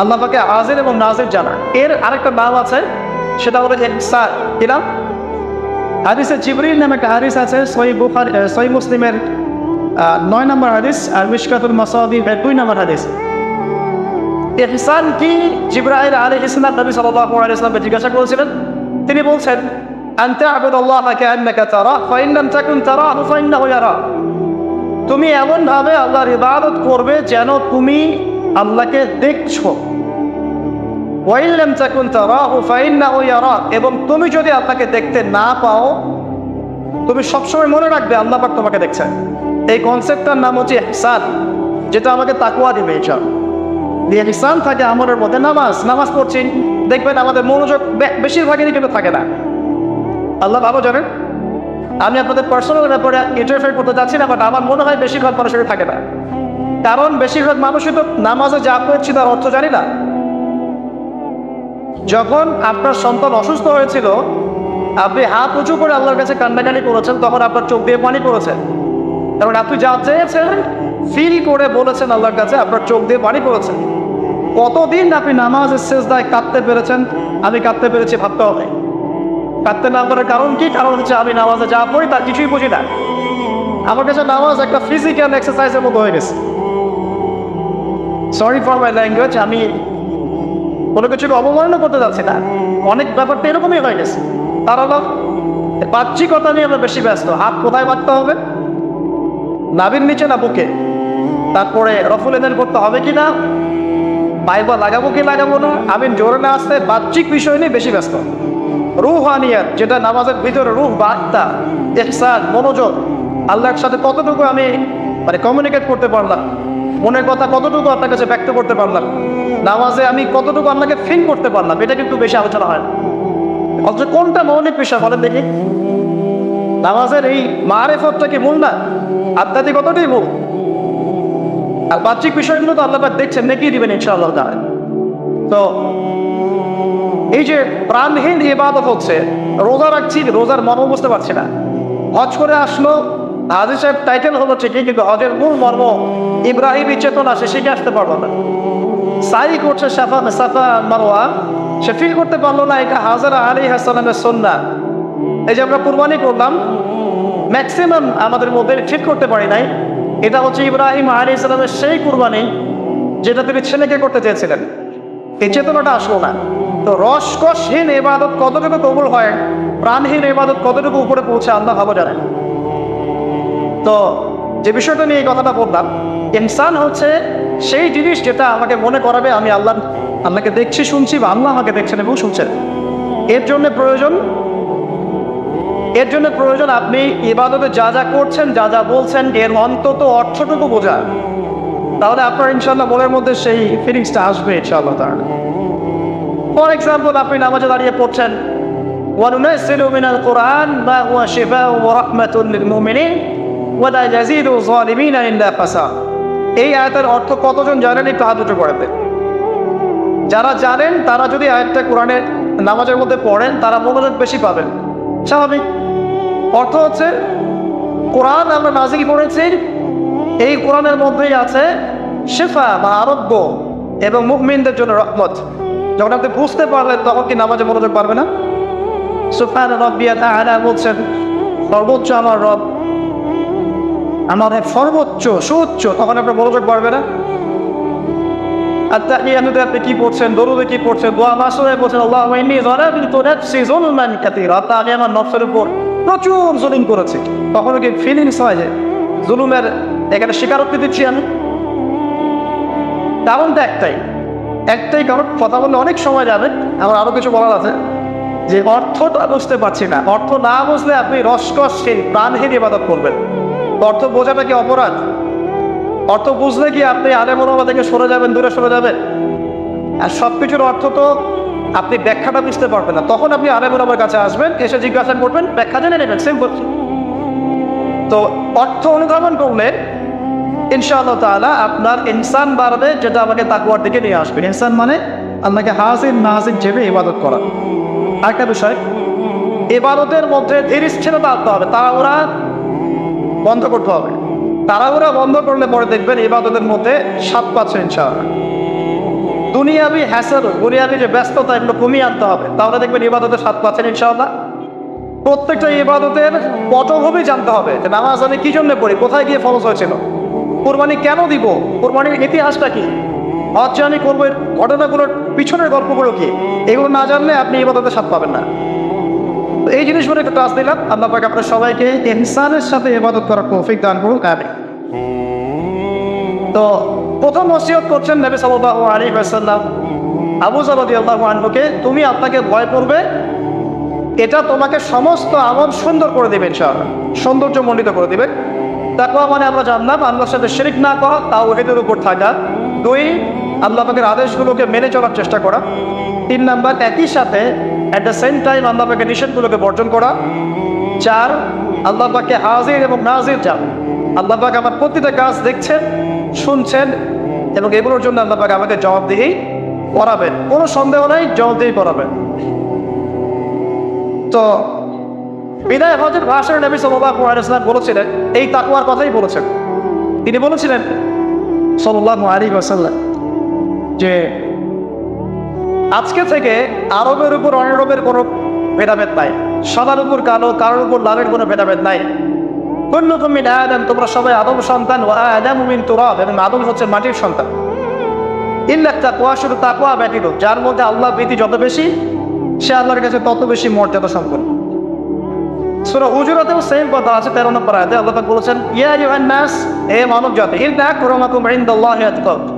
আল্লাহ পাকে আজির এবং নাজির জানা। এর আরেকটা নাম আছে, সেটা হলো ইহসান। কি নাম? হাদিসে জিবরিল নামে একটা হাদিস আছে, সহিহ মুসলিমের 9 নম্বর হাদিস, আর মিশকাতুল মাসাবিহ 2 নম্বর হাদিস। ইহসান কি? জিবরাইল আলাইহিস সালাম নবী সাল্লাল্লাহু আলাইহি ওয়াসাল্লামকে জিজ্ঞাসা করেছিলেন। তিনি বলছেন, আনতা আবুদাল্লাহা কাআন্নাকা তারাহু ফা ইন লাম তাকুন তারাহু ফা ইন্নাহু ইয়ারাক। তুমি এমন ভাবে আল্লাহর ইবাদত করবে যেন তুমি আল্লাহকে দেখছো। ওয়া ইন লাম তাকুন তারাহু ফা ইন্নাহু ইয়ারাক, এবং তুমি যদি আল্লাহকে দেখতে না পাও, তুমি সবসময় মনে রাখবে আল্লাহ পাক তোমাকে দেখছেন। এই কনসেপ্টটার নাম হচ্ছে ইহসান, যেটা আমাকে তাকওয়া দিবে ইনশাআল্লাহ। ইহসান থাকে আমলের মধ্যে। নামাজ পড়ছি, দেখবেন আমাদের মনোযোগ বেশিরভাগেরই কিন্তু থাকে না। আল্লাহ ভালো জানেন, আমি আপনাদের পার্সোনাল ব্যাপারে ইন্টারফেয়ার করতে যাচ্ছি না, বাট আমার মনে হয় বেশিরভাগ মানুষের থাকে না। কারণ বেশিরভাগ মানুষই তো নামাজে যা পড়ছি তার অর্থ জানি না। যখন আপনার সন্তান অসুস্থ হয়েছিল, আপনি হাত উঁচু করে আল্লাহর কাছে কান্নাকানি করেছেন, তখন আপনার চোখ দিয়ে পানি পড়েছে, কারণ আপনি যা চেয়েছেন ফিল করে বলেছেন আল্লাহর কাছে, আপনার চোখ দিয়ে পানি পড়েছে। কতদিন আপনি নামাজের সেজদায় কাঁদতে পেরেছেন? আমি কাঁদতে পেরেছি, ভাবতে হবে। কাঁদতে না পারার কারণ কি? কারণ হচ্ছে আমি নামাজে যা পড়ি তার কিছুই বুঝি না। আমার কাছে নামাজ একটা ফিজিক্যাল এক্সারসাইজের মতো হয়ে গেছে। সরি ফর মাই ল্যাঙ্গুয়েজ, আমি কোনো কিছুকে অবমাননা করতে যাচ্ছি না, অনেক ব্যাপারটা এরকমই হয়ে গেছে। তার হলো বাহ্যিকতা নিয়ে আমরা বেশি ব্যস্ত। হাত কোথায় বাঁধতে হবে? নাভির নিচে না বুকে? তারপরে রফুল এদের করতে হবে কি না, পাইবা লাগাবো কি লাগাবো না, আমি জোরে না আসতে, বাহ্যিক বিষয় নিয়ে বেশি ব্যস্ত। রুহানিয়াত, যেটা নামাজের ভিতরে রুহ বা আত্মা, ইহসান, মনোযোগ, আল্লাহর সাথে কতটুকু আমি কমিউনিকেট করতে পারলাম, মনের কথা কতটুকু আপনার কাছে ব্যক্ত করতে পারলাম, নামাজে আমি কতটুকু আপনাকে ফিল করতে পারলাম, এটা কিন্তু বেশি আলোচনা হয় না। অথচ কোনটা মৌলিক বিষয় বলেন দেখি? নামাজের এই মারেফতটা কি মূল না? আধ্যাত্মিকতাটাই মূল। আর বাহ্যিক বিষয়গুলো তো আল্লাহ পাক দেখছেন, নেকি দিবেন ইনশাআল্লাহ তাআলা। তো এই যে প্রাণহীন ইবাদত হচ্ছে, রোজা রাখছি, রোজার মর্ম বুঝতে পারছি না। হজ করে আসলো, হাজী সাহেব টাইটেল হলো ঠিকই, কিন্তু হজের মূল মর্ম ইব্রাহিমী চেতনা সে শিখে আসতে পারলো না। সাই করছে সাফা মারওয়া, সে ফিল করতে পারলো না এটা হাজরা আলাইহিস সালামের সুন্নাহ। এই যে আমরা কুরবানি করলাম, ম্যাক্সিমাম আমাদের মধ্যে ঠিক করতে পারি নাই এটা হচ্ছে ইব্রাহিম আলাইহিস সালামের সেই কুরবানি যেটা তিনি ছেলেকে করতে চেয়েছিলেন। এই চেতনাটা আসলো না। তো রসকসহীন ইবাদত কতটুকু কবুল হয় প্রাণহীন ইবাদত কতটুকু উপরে পৌঁছে আল্লাহ ভালো জানেন। তো যে বিষয়টা নিয়ে এই কথাটা বললাম, ইনসান হচ্ছে সেই জিনিস যেটা আমাকে মনে করাবে আমি আল্লাহকে দেখছি শুনছি, বা আল্লাহ আমাকে দেখছেন এবং শুনছেন। এর জন্য প্রয়োজন আপনি ইবাদতে যা যা করছেন, যা যা বলছেন, এর অন্তত অর্থটুকু বোঝা। তাহলে আপনার ইনশাআল্লাহ মনের মধ্যে সেই ফিলিংসটা আসবে ইনশাআল্লাহ তাআলা। ফর এক্সাম্পল, আপনি নামাজে দাঁড়িয়ে পড়ছেন وَنُنَزِّلُ مِنَ الْقُرْآنِ مَا هُوَ شِفَاءٌ وَرَحْمَةٌ لِلْمُؤْمِنِينَ وَلَا يَزِيدُ الظَّالِمِينَ إِلَّا خَسَارًا। এই আয়াতের অর্থ কতজন জানেন একটু হাত উঁচু করে দেন। যারা জানেন তারা যদি আয়াতটা কোরআনের নামাজের মধ্যে পড়েন তারা মনোযোগ বেশি পাবেন, স্বাভাবিক। অর্থ হচ্ছে কোরআন আমরা নাজিল করেছি, এই কোরআনের মধ্যেই আছে শিফা বা আরোগ্য এবং মুমিনদের জন্য রহমত। যখন আপনি বুঝতে পারলেন তখন কি নামাজে মনোযোগ পারবে না? সুবহান রাব্বিয়াল আ'লা বলছেন, সর্বোচ্চ আমার রব, আমার সর্বোচ্চ সুউচ্চ, তখন আপনার মনোযোগ পারবে না? আত্তাহিয়াতুতে আপনি কি পড়ছেন, দরুদে কি পড়ছেন, দোয়া মাসুরে পড়ছেন আল্লাহুম্মা ইন্নী যালামতু নাফসি যুলমান কাসীরা, আমি আমার নফসের উপর প্রচুর জুলুম করেছি। তখন কি ফিলিংস হয় যে জুলুমের এখানে স্বীকারোক্তি দিচ্ছি আমি? কারণটা একটাই কারণ। কথা বললে অনেক সময় যাবে, আমার আরো কিছু বলার আছে, যে অর্থটা বুঝতে পারছি না। অর্থ না বুঝলে আপনি রসকসহীন প্রাণহীন ইবাদত করবেন। অর্থ বোঝাটা কি অপরাধ? অর্থ বুঝলে কি আপনি আলেম ওলামা থেকে সরে যাবেন, দূরে সরে যাবেন? আর সবকিছুর অর্থ তো আপনি ব্যাখ্যাটা বুঝতে পারবেন না। তখন আপনি আলেম ওলামার কাছে আসবেন, এসে জিজ্ঞাসা করবেন, ব্যাখ্যা জেনে নেবেন, সিম্পল। তো অর্থ অনুধাবন করলে ইনশাআল্লাহ তাআলা আপনার ইনসান বাড়বে, যেটা আমাকে তাকওয়ার দিকে নিয়ে আসবে। ইনসান মানে আল্লাহকে হাজির নাজির ভেবে ইবাদত করা। আরেকটা বিষয়, ইবাদতের মধ্যে ধীরস্থিরতা আনতে হবে, তাড়াহুড়া বন্ধ করতে হবে। তাড়াহুড়া বন্ধ করলে পরে দেখবেন ইবাদতের মধ্যে স্বাদ পাচ্ছেন ইনশাআল্লাহ। দুনিয়াবি হ্যাসেল, দুনিয়াবি যে ব্যস্ততা, এগুলো কমিয়ে আনতে হবে, তাহলে দেখবেন ইবাদতের স্বাদ পাচ্ছেন ইনশাআল্লাহ। প্রত্যেকটা ইবাদতের পটভূমি জানতে হবে, যে নামাজ আমি কি জন্য পড়ি, কোথায় গিয়ে ফরজ হয়েছিল, কুরবানি কেন দিব, কুরবানির ইতিহাসটা কি, হজ যে আমি করবো ঘটনাগুলোর পিছনের গল্পগুলো কি, এগুলো না জানলে আপনি ইবাদতের স্বাদ পাবেন না। তো এই জিনিসগুলো একটু টাচ দিলাম। আল্লাহ পাক আপনার সবাইকে ইনসানের সাথে ইবাদত করার তৌফিক দান করুন, আমিন। তো প্রথম ওসিয়ত করছেন নবী সাল্লাল্লাহু আলাইহি ওয়াসাল্লাম আবু যর রাদিয়াল্লাহু আনহুকে, তুমি আল্লাহকে ভয় করবে, এটা তোমাকে সমস্ত আমল সুন্দর করে দেবে ইনশাআল্লাহ, সৌন্দর্যমণ্ডিত করে দেবে। তাকওয়া মানে আমরা জানলাম আল্লাহর সাথে শিরক না করা, তাওহীদের উপর থাকা। 2, আল্লাহ পাকের আদেশগুলোকে মেনে চলার চেষ্টা করা। 3 নাম্বার, একই সাথে অ্যাট দ্য সেম টাইম আল্লাহ পাকের নিষেধগুলোকে বর্জন করা। 4, আল্লাহ পাককে হাজির এবং নাজির জান, আল্লাহ পাক আমার প্রতিটা কাজ দেখছেন, শুনছেন, এবং এগুলোর জন্য আল্লাহ পাক আমাকে জবাবদিহি করাবেন, কোনো সন্দেহ নাই, জবাবদিহি করাবেন। তো বিদায় হজের ভাষণে নবী সাল্লাল্লাহু আলাইহি ওয়াসাল্লাম বলেছিলেন, এই তাকওয়ার কথাই বলেছেন। তিনি বলেছিলেন সাল্লাল্লাহু আলাইহি ওয়াসাল্লাম যে আজকে থেকে আরবের উপর অনারবের কোনো ভেদাভেদ নাই, সাদার উপর কালো, কারোর উপর লালের কোনো ভেদাভেদ নাই। কুল্লুকুম মিন আদম, তোমরা সবাই আদম সন্তান, ওয়া আদামু মিন তুরাব, এবং আদম হচ্ছে মাটির সন্তান। ইল্লা তাকওয়া, শুধু তাকওয়া ব্যতীত, যার মধ্যে আল্লাহ ভীতি যত বেশি, সে আল্লাহর কাছে তত বেশি মর্যাদা সম্পন্ন। সূরা হুজুরাতেও সেম কথা আছে, 13 নম্বর আয়াতে আল্লাহ পাক বলেছেন, ইয়া আইয়ুহান নাস, হে মানব জাতি, ইন্না আকরামাকুম ইনদাল্লাহি আতকাকুম,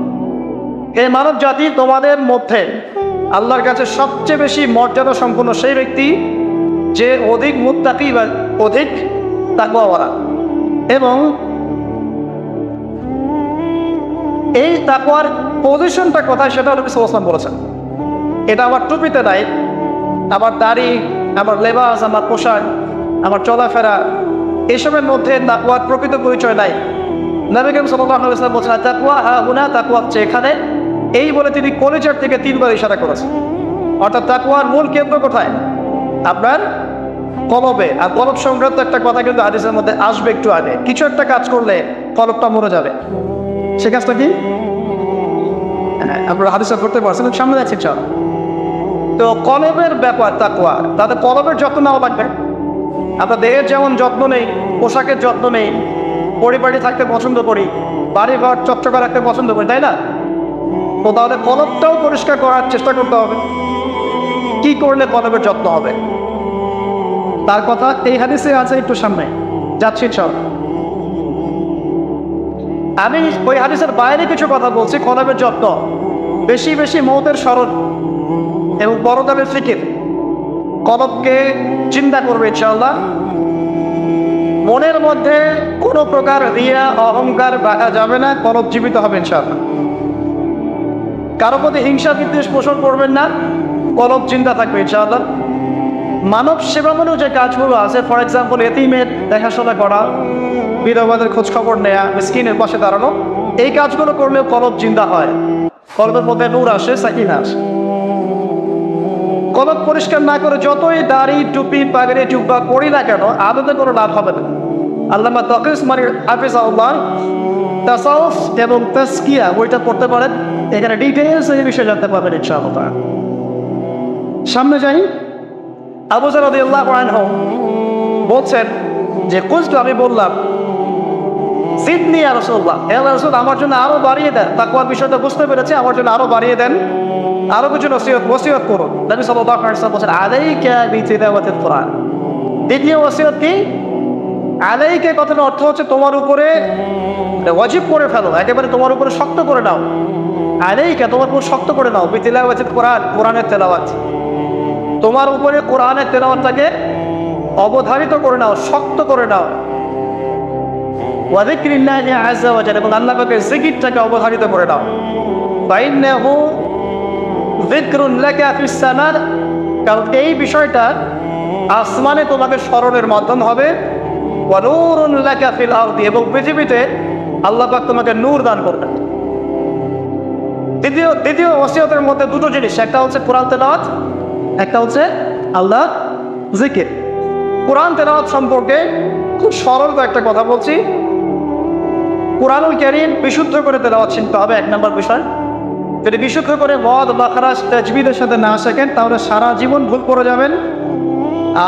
হে মানব জাতি, তোমাদের মধ্যে আল্লাহর কাছে সবচেয়ে বেশি মর্যাদা সম্পন্ন সেই ব্যক্তি যে অধিক মুত্তাকি বা অধিক তাকওয়াওয়ালা। এবং এই তাকওয়ার পজিশনটা কোথায় সেটা নবী সাল্লাল্লাহু আলাইহি ওয়াসাল্লাম বলেছেন। এটা আমার টুপিতে নাই, আমার দাড়ি, আমার লেবাস, আমার পোশাক, আমার চলাফেরা, এসবের মধ্যে তাকওয়ার প্রকৃত পরিচয় নাই। নবী করিম সাল্লাল্লাহু আলাইহি ওয়াসাল্লাম বলেছেন, তাকওয়া হাহুনা, তাকওয়া হচ্ছে এখানে, এই বলে তিনি কলিজার থেকে 3 বার ইশারা করেছেন। অর্থাৎ তাকওয়ার মূল কেন্দ্র কোথায়? আপনার কলবে। আর কলব সংক্রান্ত একটা কথা কিন্তু হাদিসের মধ্যে আসবে একটু আগে, কিছু একটা কাজ করলে কলবটা মরে যাবে, সে কাজটা কি? আপনারা হাদিসে করতে পারছেন, সামনে যাচ্ছি চল। তো কলবের ব্যাপার তাকওয়া, তাদের কলবের যত্ন নেওয়া লাগবে। আমরা দেহের যেমন যত্ন নেই, পোশাকের যত্ন নেই, পরিবারে থাকতে পছন্দ করি, বাড়ি ঘর চকচকা রাখতে পছন্দ করি, তাই না? তো তাহলে কলবটাও পরিষ্কার করার চেষ্টা করতে হবে। কি করলে কলবের যত্ন হবে? তার কথা এই হাদিসে আছে, একটু সামনে যাচ্ছি চল। আমি ওই হাদিসের বাইরে কিছু কথা বলছি। কলবের যত্ন, বেশি বেশি মৌতের স্মরণ এবং বড়দামের ফিকির কলবকে চিন্তা করবে ইনশাআল্লাহ। মনের মধ্যে কোনো প্রকার রিয়া অহংকার রাখা যাবে না, কলব জীবিত হবে ইনশাআল্লাহ। কারো প্রতি হিংসা বিদ্বেষ পোষণ করবেন না, কলব চিন্তা থাকবে ইনশাআল্লাহ। মানব সেবামূলক যে কাজগুলো আছে, ফর এক্সাম্পল এতিমের দেখাশোনা করা, বিধবাদের খোঁজ খবর নেয়া, মিসকিনের পাশে দাঁড়ানো, এই কাজগুলো করলেও কলব জিন্দা হয়, কলবের মধ্যে নূর আসে, সাকিনা আসে। কলব পরিষ্কার না করে যতই দাড়ি টুপি পাগড়ি টুপা করি না কেন, আদতে কোনো লাভ হবে না। আল্লামা তাকিস মানে হাফিজাহুল্লাহ তাসাউফ এবং তাসকিয়া বইটা পড়তে পারেন, এখানে ডিটেইলস এই বিষয়ে জানতে পারবেন ইনশাআল্লাহ। সামনে যাই। আবু যর রাদিয়াল্লাহু আনহু বলছেন যে কুলতু, আমি বললাম, জিদনি ইয়া রাসূলুল্লাহ, হে রাসূল আমার জন্য আরো বাড়িয়ে দেন। তাকওয়ার বিষয়টা বুঝতে পেরেছে, আমার জন্য আরো বাড়িয়ে দেন, আরো কিছু ওসিয়ত করুন। নবী সাল্লাল্লাহু আলাইহি ওয়াসাল্লাম বলেন আলাইকা বিতিলাওয়াতিল কোরআন। দ্বিতীয় ওসিয়ত কি? আলাইকা কথার অর্থ হচ্ছে তোমার উপরে ওয়াজিব করে ফেলো, একেবারে তোমার উপরে শক্ত করে নাও। আলাইকা তোমার উপর শক্ত করে নাও, বিতিলাওয়াতিল কোরআন, কোরআনের তেলাওয়াত। তোমার উপরে কোরআনের তেলাওয়াতটাকে অবধারিত করে নাও, শক্ত করে নাও। ওয়া যিকরিল্লাহি আযজা ওয়া জাল্লা, এবং আল্লাহ পাকের জিকিরটাকে অবধারিত করে নাও। ফাইন্নাহু যিকরুন লাকা ফিস সামার, কারণ এই বিষয়টা আসমানে তোমাকে স্মরণের মাধ্যম হবে। ওয়া নূরুন লাকা ফিল আরদি, এবং পৃথিবীতে আল্লাহ পাক তোমাকে নূর দান করবেন। দ্বিতীয় ওসিয়তের মধ্যে দুটো জিনিস, একটা হচ্ছে কোরআন তেলাওয়াত, একটা হচ্ছে আল্লাহ জিকির। কোরআন তেলাওয়াত সম্পর্কে খুব সরল একটা কথা বলছি। কোরআনুল কারীম বিশুদ্ধ করে তেলাওয়াত শিখতে হবে, এক নম্বর বিষয়। যদি বিশুদ্ধ করে মদ বাখরাস তাজবিদের সাথে না শেখেন, তাহলে সারা জীবন ভুল করে যাবেন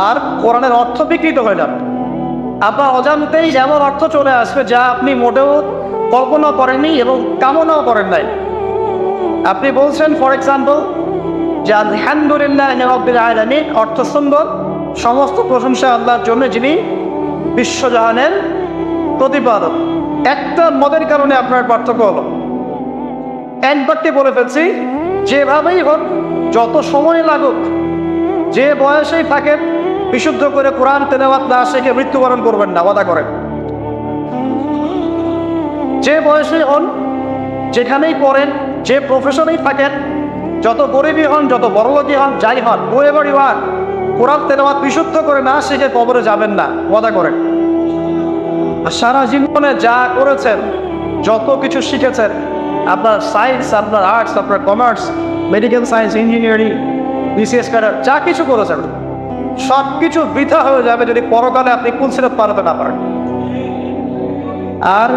আর কোরআনের অর্থ বিকৃত হয়ে যাবে। আপনার অজান্তেই এমন অর্থ চলে আসবে যা আপনি মোটেও কল্পনা করেননি এবং কামনাও করেন নাই। আপনি বলছেন ফর এক্সাম্পল যে আলহামদুলিল্লাহ রাব্বিল আলামিন, অর্থ সুন্দর, সমস্ত প্রশংসা আল্লাহর জন্য যিনি বিশ্বজাহানের প্রতিপালক। একটা মদের কারণে আপনার পার্থক্য হলো, একবারটি বলে ফেলছি, যেভাবেই হোক, যত সময় লাগুক, যে বয়সেই থাকেন, বিশুদ্ধ করে কোরআন তেলাওয়াত না শিখে মৃত্যুবরণ করবেন না, ওয়াদা করেন। যে বয়সেই হন, যেখানেই পড়েন, যে প্রফেশনেই থাকেন, যত গরিবই হন, যত বড়লোকই হন, যাই হন, হোয়েভার ইউ আর, কোরআন তেলাওয়াত বিশুদ্ধ করে না শিখে কবরে যাবেন না, ওয়াদা করেন। আর সারা জীবনে যা করেছেন, যত কিছু শিখেছেন, আপনার সায়েন্স, আপনার আর্টস, আপনার commerce, medical science, engineering, BCS cadre, যা কিছু করেছেন, সব কিছু বৃথা হয়ে যাবে যদি পরকালে আপনি কুলসিরাত পার হতে না পারেন। আর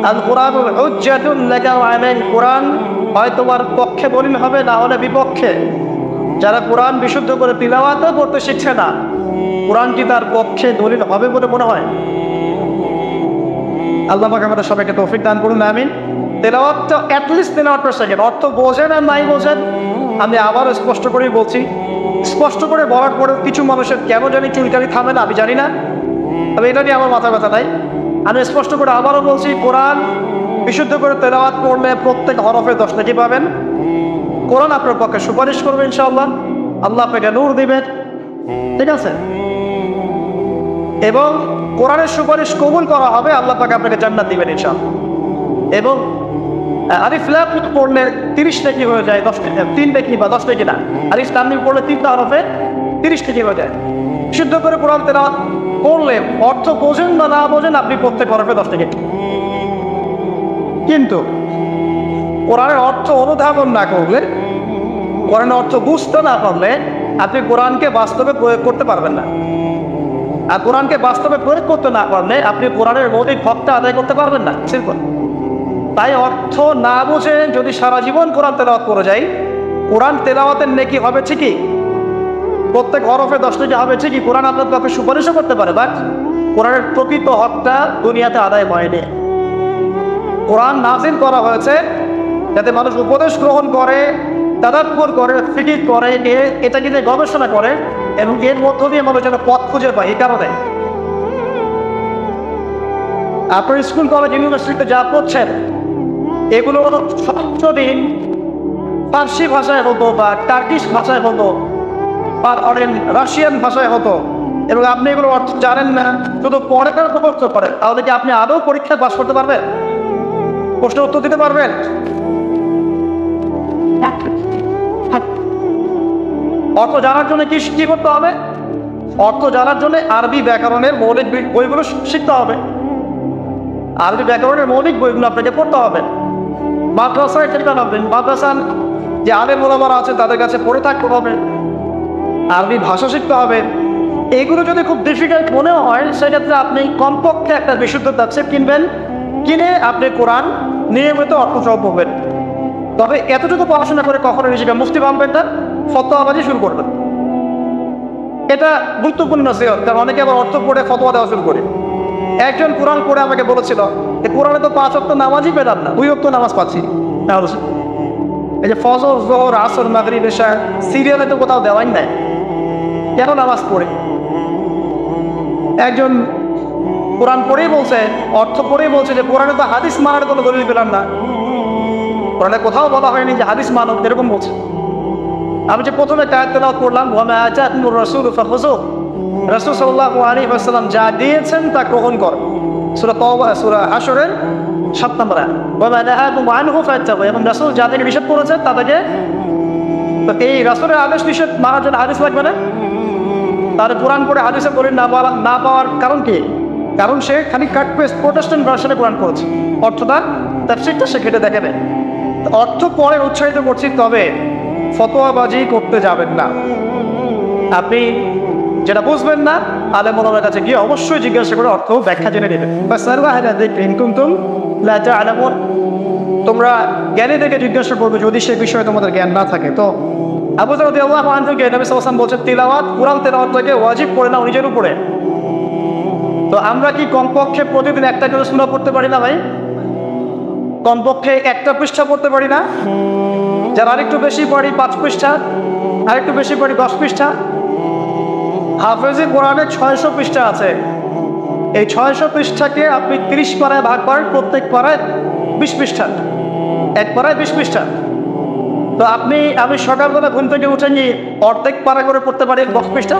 আল কোরআনুল হুজ্জাতুন লাকা ওয়া আলাইক, কোরআন হয় তোমার পক্ষে দলিল হবে, না হলে বিপক্ষে। যারা কোরআন বিশুদ্ধ করে তিলাওয়াতও করতে শিখছে না, কোরআন কি তার পক্ষে দলিল হবে বলে মনে হয়? আল্লাহ পাক আমাদের সবাইকে তৌফিক দান করুন, আমিন। তেলাওয়াতটা অ্যাটলিস্ট তেলাওয়াতটা শেখেন, অর্থ বোঝেন আর নাই বোঝেন, আমি আবারও স্পষ্ট করেই বলছি, স্পষ্ট করে বলার পরেও কিছু মানুষের কেন জানি চুলকানি থামে না, আমি জানি না, তবে এটা নিয়ে আমার মাথা ব্যথা নাই। আমি স্পষ্ট করে আবারও বলছি, কোরআন বিশুদ্ধ করে তেলাওয়াত করলে প্রত্যেক হরফে 10 নেকি পাবেন। কোরআন আপনার পক্ষে সুপারিশ করবে ইনশাআল্লাহ, আল্লাহ আপনাকে নূর দিবেন, ঠিক আছে? এবং কোরআনের সুপারিশ কবুল করা হবে, আল্লাহ পাক আপনাকে জান্নাত দিবেন ইনশাআল্লাহ। এবং আলিফ লাম মিম পড়লে 30 নেকি হয়ে যায়, 3 নেকি বা 10 নেকি না, আলিফ লাম মিম পড়লে 3টা হরফে 30 নেকি হয়ে যায়। বিশুদ্ধ করে কোরআন তেলাওয়াত করলে, অর্থ বোঝেন বা না বোঝেন, আপনি প্রত্যেক হরফে 10 নেকি। কিন্তু কোরআনের অর্থ অনুধাবন না করলে, কোরআনের অর্থ বুঝতে না পারলে, আপনি কোরআনকে বাস্তবে প্রয়োগ করতে পারবেন না। আর কোরআনকে বাস্তবে প্রয়োগ করতে না পারলে আপনি কোরআনের মৌলিক হকটা আদায় করতে পারবেন না, সিম্পল। তাই অর্থ না বুঝে যদি সারা জীবন কোরআন তেলাওয়াত করে যাই, কোরআন তেলাওয়াতের নেকি হবে ঠিকই, প্রত্যেক হরফে 10 নেকি হবে ঠিকই, কোরআন আপনার পক্ষে সুপারিশও করতে পারে, বাট কোরআনের প্রকৃত হকটা দুনিয়াতে আদায় হয়নি। কোরআন নাযিল করা হয়েছে যাতে মানুষ উপদেশ গ্রহণ করে, তাদাব্বুর করে, ফিকির করে, এটা নিয়ে গবেষণা করে, এবং এর মধ্য দিয়ে মানুষ যেন পথ খুঁজে পায়। এই কারণে আপনার স্কুল কলেজ ইউনিভার্সিটিতে যা পড়ছেন এগুলো সবদিন ফার্সি ভাষায় হতো বা টার্কিশ ভাষায় হতো বা রাশিয়ান ভাষায় হতো, এবং আপনি এগুলো অর্থ জানেন না, শুধু পড়ে পড়ে মুখস্থ করেন, তাহলে কি আপনি আদৌ পরীক্ষায় পাস করতে পারবেন? প্রশ্নের উত্তর দিতে পারবেন? অর্থ জানার জন্য কি করতে হবে? অর্থ জানার জন্য আরবি ব্যাকরণের মৌলিক বইগুলো শিখতে হবে। আরবি ব্যাকরণের মৌলিক বইগুলো আপনাকে পড়তে হবে। মাদ্রাসায় চেষ্টা করবেন, মাদ্রাসার যে আলেম ওলামারা আছে তাদের কাছে পড়ে থাকতে হবে, আরবি ভাষা শিখতে হবে। এগুলো যদি খুব ডিফিকাল্ট মনে হয় সেক্ষেত্রে আপনি কমপক্ষে একটা বিশুদ্ধ তাফসীর কিনবেন, কিনে আপনি কোরআন নিয়মিত অর্থ সহ পড়বেন। তবে এতটুকু পড়াশোনা করে কখনো নিজেকে মুফতি ভাববেন না, ফতোয়াবাজি শুরু করবেন। এটা গুরুত্বপূর্ণ নসিহত, কারণ অনেকে আবার অর্থ পড়ে ফতোয়া দেওয়া শুরু করে। একজন কোরআন পড়ে আমাকে বলেছিল যে কোরআনে তো 5 ওয়াক্ত নামাজই পেলাম না, 2 ওয়াক্ত নামাজ পাচ্ছি। এই যে ফজর, যোহর, আসর, মাগরিব, এশা সিরিয়ালে তো কোথাও দেওয়াই নাই, কেন নামাজ পড়ে? একজন কোরআন পড়েই বলছে, অর্থ পড়েই বলছে যে কোরআনে তো হাদিস মানার কোনো দলিল পেলাম না, কোরআনে কোথাও বলা হয়নি যে হাদিস মানো, এরকম বলছে। আমি যে প্রথমে আয়াত তেলাওয়াত করলাম, ওয়া মা আতাকুমুর রাসূলু ফাখুযুহু, রাসূল সাল্লাল্লাহু আলাইহি ওয়াসাল্লাম যা দিয়েছেন তা গ্রহণ কর। সূরা তাওবা, সূরা হাশরের 7 নম্বর আয়াত। ওয়া মা নাহাকুম আনহু ফাত্তাকু, এবং রাসূল যাদেরকে নিষেধ করেছেন তাদেরকে, তো এই রাসূলের আদেশ নিষেধ মানার জন্য হাদিস লাগবে না? তার কোরআন পড়ে হাদিসে দলিল না পাওয়ার কারণ কি? কারণ সে খালি কাট পেস্ট প্রোটেস্ট্যান্ট ভার্সনে কোরআন পড়েছে, অর্থটা তাফসীরটা সে ঘেটে দেখে নেয়। অর্থ পড়ে উৎসাহিত করছি, তবে ফতোয়াবাজি করতে যাবেন না। আপনি যেটা বুঝবেন না আলেম ওলামার কাছে গিয়ে অবশ্যই জিজ্ঞাসা করে অর্থ ব্যাখ্যা জেনে নেবেন। তোমরা জ্ঞানী থেকে জিজ্ঞাসা করবে যদি সে বিষয়ে তোমাদের জ্ঞান না থাকে। তো আবু যর রাদিয়াল্লাহু আনহুকে নবী সাল্লাল্লাহু আলাইহি ওয়াসাল্লাম বলছেন তিলাওয়াত, কোরআন তেলাওয়াতটাকে ওয়াজিব করে নাও নিজের উপরে। তো আমরা কি কমপক্ষে প্রতিদিন একটা করে সূরা পড়তে পারি না ভাই? কমপক্ষে একটা পৃষ্ঠা পড়তে পারি না? যারা আরেকটু বেশি পড়ি 5 পৃষ্ঠা, আরেকটু বেশি পড়ি 10 পৃষ্ঠা। হাফেজি কোরআনে 600 পৃষ্ঠা আছে। এই 600 পৃষ্ঠাকে আপনি 30 পারায় ভাগ করেন, প্রত্যেক পারায় 20 পৃষ্ঠা, এক পারায় 20 পৃষ্ঠা। তো আমি সকালবেলা ঘুম থেকে উঠে নিয়ে অর্ধেক পারা করে পড়তে পারি 10 পৃষ্ঠা।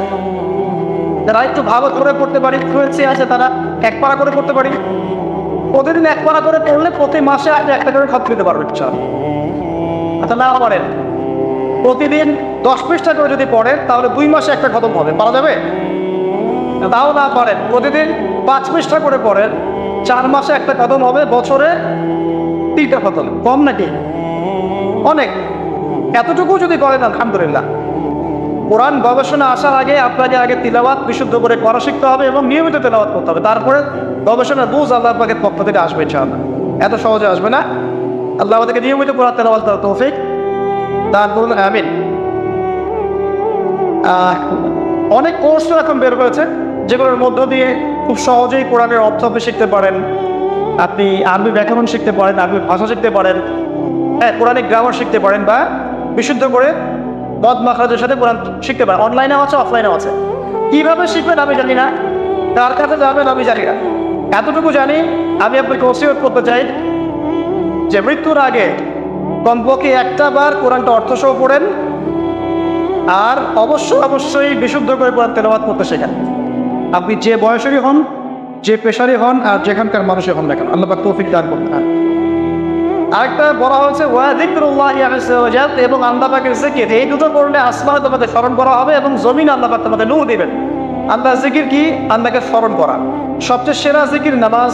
যারা একটু ভালো করে পড়তে পারি, ফ্লুয়েন্সি আছে, তারা 1 পারা করে পড়তে পারি। প্রতিদিন 1 পারা করে পড়লে প্রতি মাসে আপনি একটা করে খতম দিতে পারবেন। আচ্ছা, না পারেন, প্রতিদিন 10 পৃষ্ঠা করে যদি পড়েন তাহলে 2 মাসে একটা খতম হবে, পারা যাবে? তাও না পারেন, প্রতিদিন 5 পৃষ্ঠা করে পড়েন, 4 মাসে একটা খতম হবে, বছরে 3টা খতম। কম নাকি? অনেক। এতটুকু যদি করেন আলহামদুলিল্লাহ। কোরআন গবেষণা আসার আগে আপনাকে আগে তিলাওয়াত বিশুদ্ধ করে করা শিখতে হবে এবং নিয়মিত তিলাওয়াত করতে হবে, তারপরে গবেষণার বুঝ আল্লাহ পাকের পক্ষ থেকে আসবে ইনশাআল্লাহ। এত সহজে আসবে না। আল্লাহ আমাদেরকে নিয়মিত কোরআন তেলাওয়াত করার তৌফিক দান করুন, আমিন। অনেক কোর্স এখন বের হয়েছে যেগুলোর মধ্য দিয়ে খুব সহজেই কোরআনের অর্থ আপনি শিখতে পারেন। আপনি আরবি ব্যাকরণ শিখতে পারেন, আরবি ভাষা শিখতে পারেন, হ্যাঁ, কোরআনিক গ্রামার শিখতে পারেন, বা বিশুদ্ধ করে মদ মাখরাজের সাথে কোরআন শিখতে পারেন। অনলাইনেও আছে, অফলাইনেও আছে। কীভাবে শিখবেন আমি জানি না, কার কাছে যাবেন আমি জানি না। এতটুকু জানি, আমি আপনাকে ওসিয়ত করতে চাই যে মৃত্যুর আগে কমপক্ষে একটা বার কোরআনটা অর্থসহ পড়েন, আর অবশ্যই বিশুদ্ধ করে কোরআন তেলাওয়াত করতে শেখেন। আপনি যে বয়সেরই হন, যে পেশারই হন, আর যেখানকার মানুষই হন না কেন, আল্লাহ পাক তৌফিক দান করতে। আরেকটা বলা হয়েছে ওয়া যিকরুল্লাহি আযজা ওয়া জাল, এবং আল্লাহ পাকের জিকির। এই দুটো করলে আসমানে তোমাদের স্মরণ করা হবে এবং জমিন আল্লাহ পাক তোমাদের নূর দিবেন। আল্লাহ জিকির কি? আল্লাহকে স্মরণ করা। সবচেয়ে সেরা জিকির নামাজ।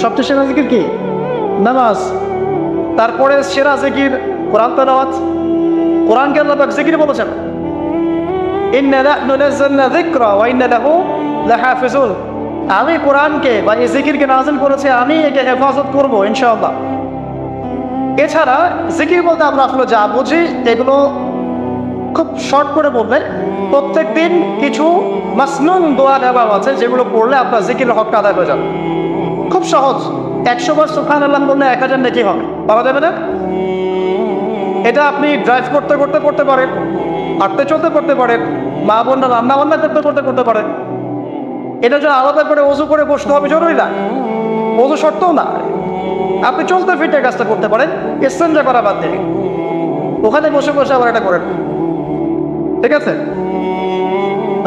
সবচেয়ে সেরা জিকির কি? নামাজ। তারপরে সেরা জিকির কোরআন তেলাওয়াত। কোরআনকে আল্লাহ পাক জিকির বলেছেন, ইন্না নাহনু নাযালনা যিকরা ওয়া ইন্না লাহু লাহাফিজুন। আমি কোরআনকে বা এই জিকিরকে নাযিল করেছি, আমি একে হেফাজত করবো ইনশাআল্লাহ। এছাড়া জিকির বলতে আমরা আসলে যা বুঝি এগুলো খুব শর্ট করে বললে, প্রত্যেক দিন কিছু মাসনুন দোয়া দেওয়া আছে যেগুলো পড়লে আপনার জিকিরের হকটা আদায় হয়ে যাবে। খুব সহজ। 100 বার সুবহানাল্লাহ বললে 1000 নেকি হবে, পাওয়া যাবে না? এটা আপনি ড্রাইভ করতে করতে পড়তে পারেন, হাঁটতে চলতে করতে পারেন, মা বোনরা রান্না বান্না করতে করতে করতে পারেন। এটা যে আলাদা করে ওযু করে বসতে হবে জরুরি না, ওযু শর্তও না। আপনি চলতে ফিরতে কাজটা করতে পারেন, ইসতিনজা করা বাদ দিয়ে ওখানে বসে বসে আবার এটা করেন, ঠিক আছে?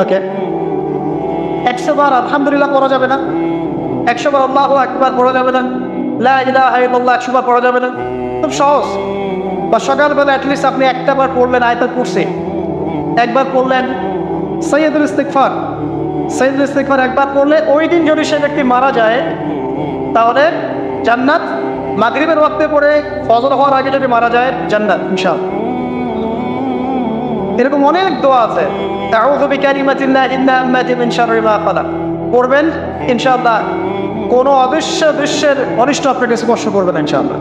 ওকে, 100 বার আলহামদুলিল্লাহ পড়া যাবে না, 100 বার আল্লাহু আকবার পড়া যাবে না, লা ইলাহা ইল্লাল্লাহ 100 বার পড়া যাবে না। খুব সহজ। বা সকালবেলা অ্যাটলিস্ট আপনি একটা বার পড়লেন আয়াতুল কুরসি, একবার পড়লেন সাইয়্যিদুল ইস্তিগফার, সাইয়্যিদুল ইস্তিগফার একবার পড়লে ওই দিন যদি সে ব্যক্তি মারা যায় তাহলে জান্নাত। মাগরিবের ওয়াক্তে পড়ে ফজর হওয়ার আগে যদি মারা যায় জান্নাত ইনশাআল্লাহ। এরকম অনেক দোয়া আছে, আউযু বিকালিমাতিল্লাহি তাম্মাতি মিন শাররি মা খালাক পড়বেন ইনশাআল্লাহ। কোনো বিশ্বের অনিষ্ট আপনাকে স্পর্শ করবে না ইনশাআল্লাহ।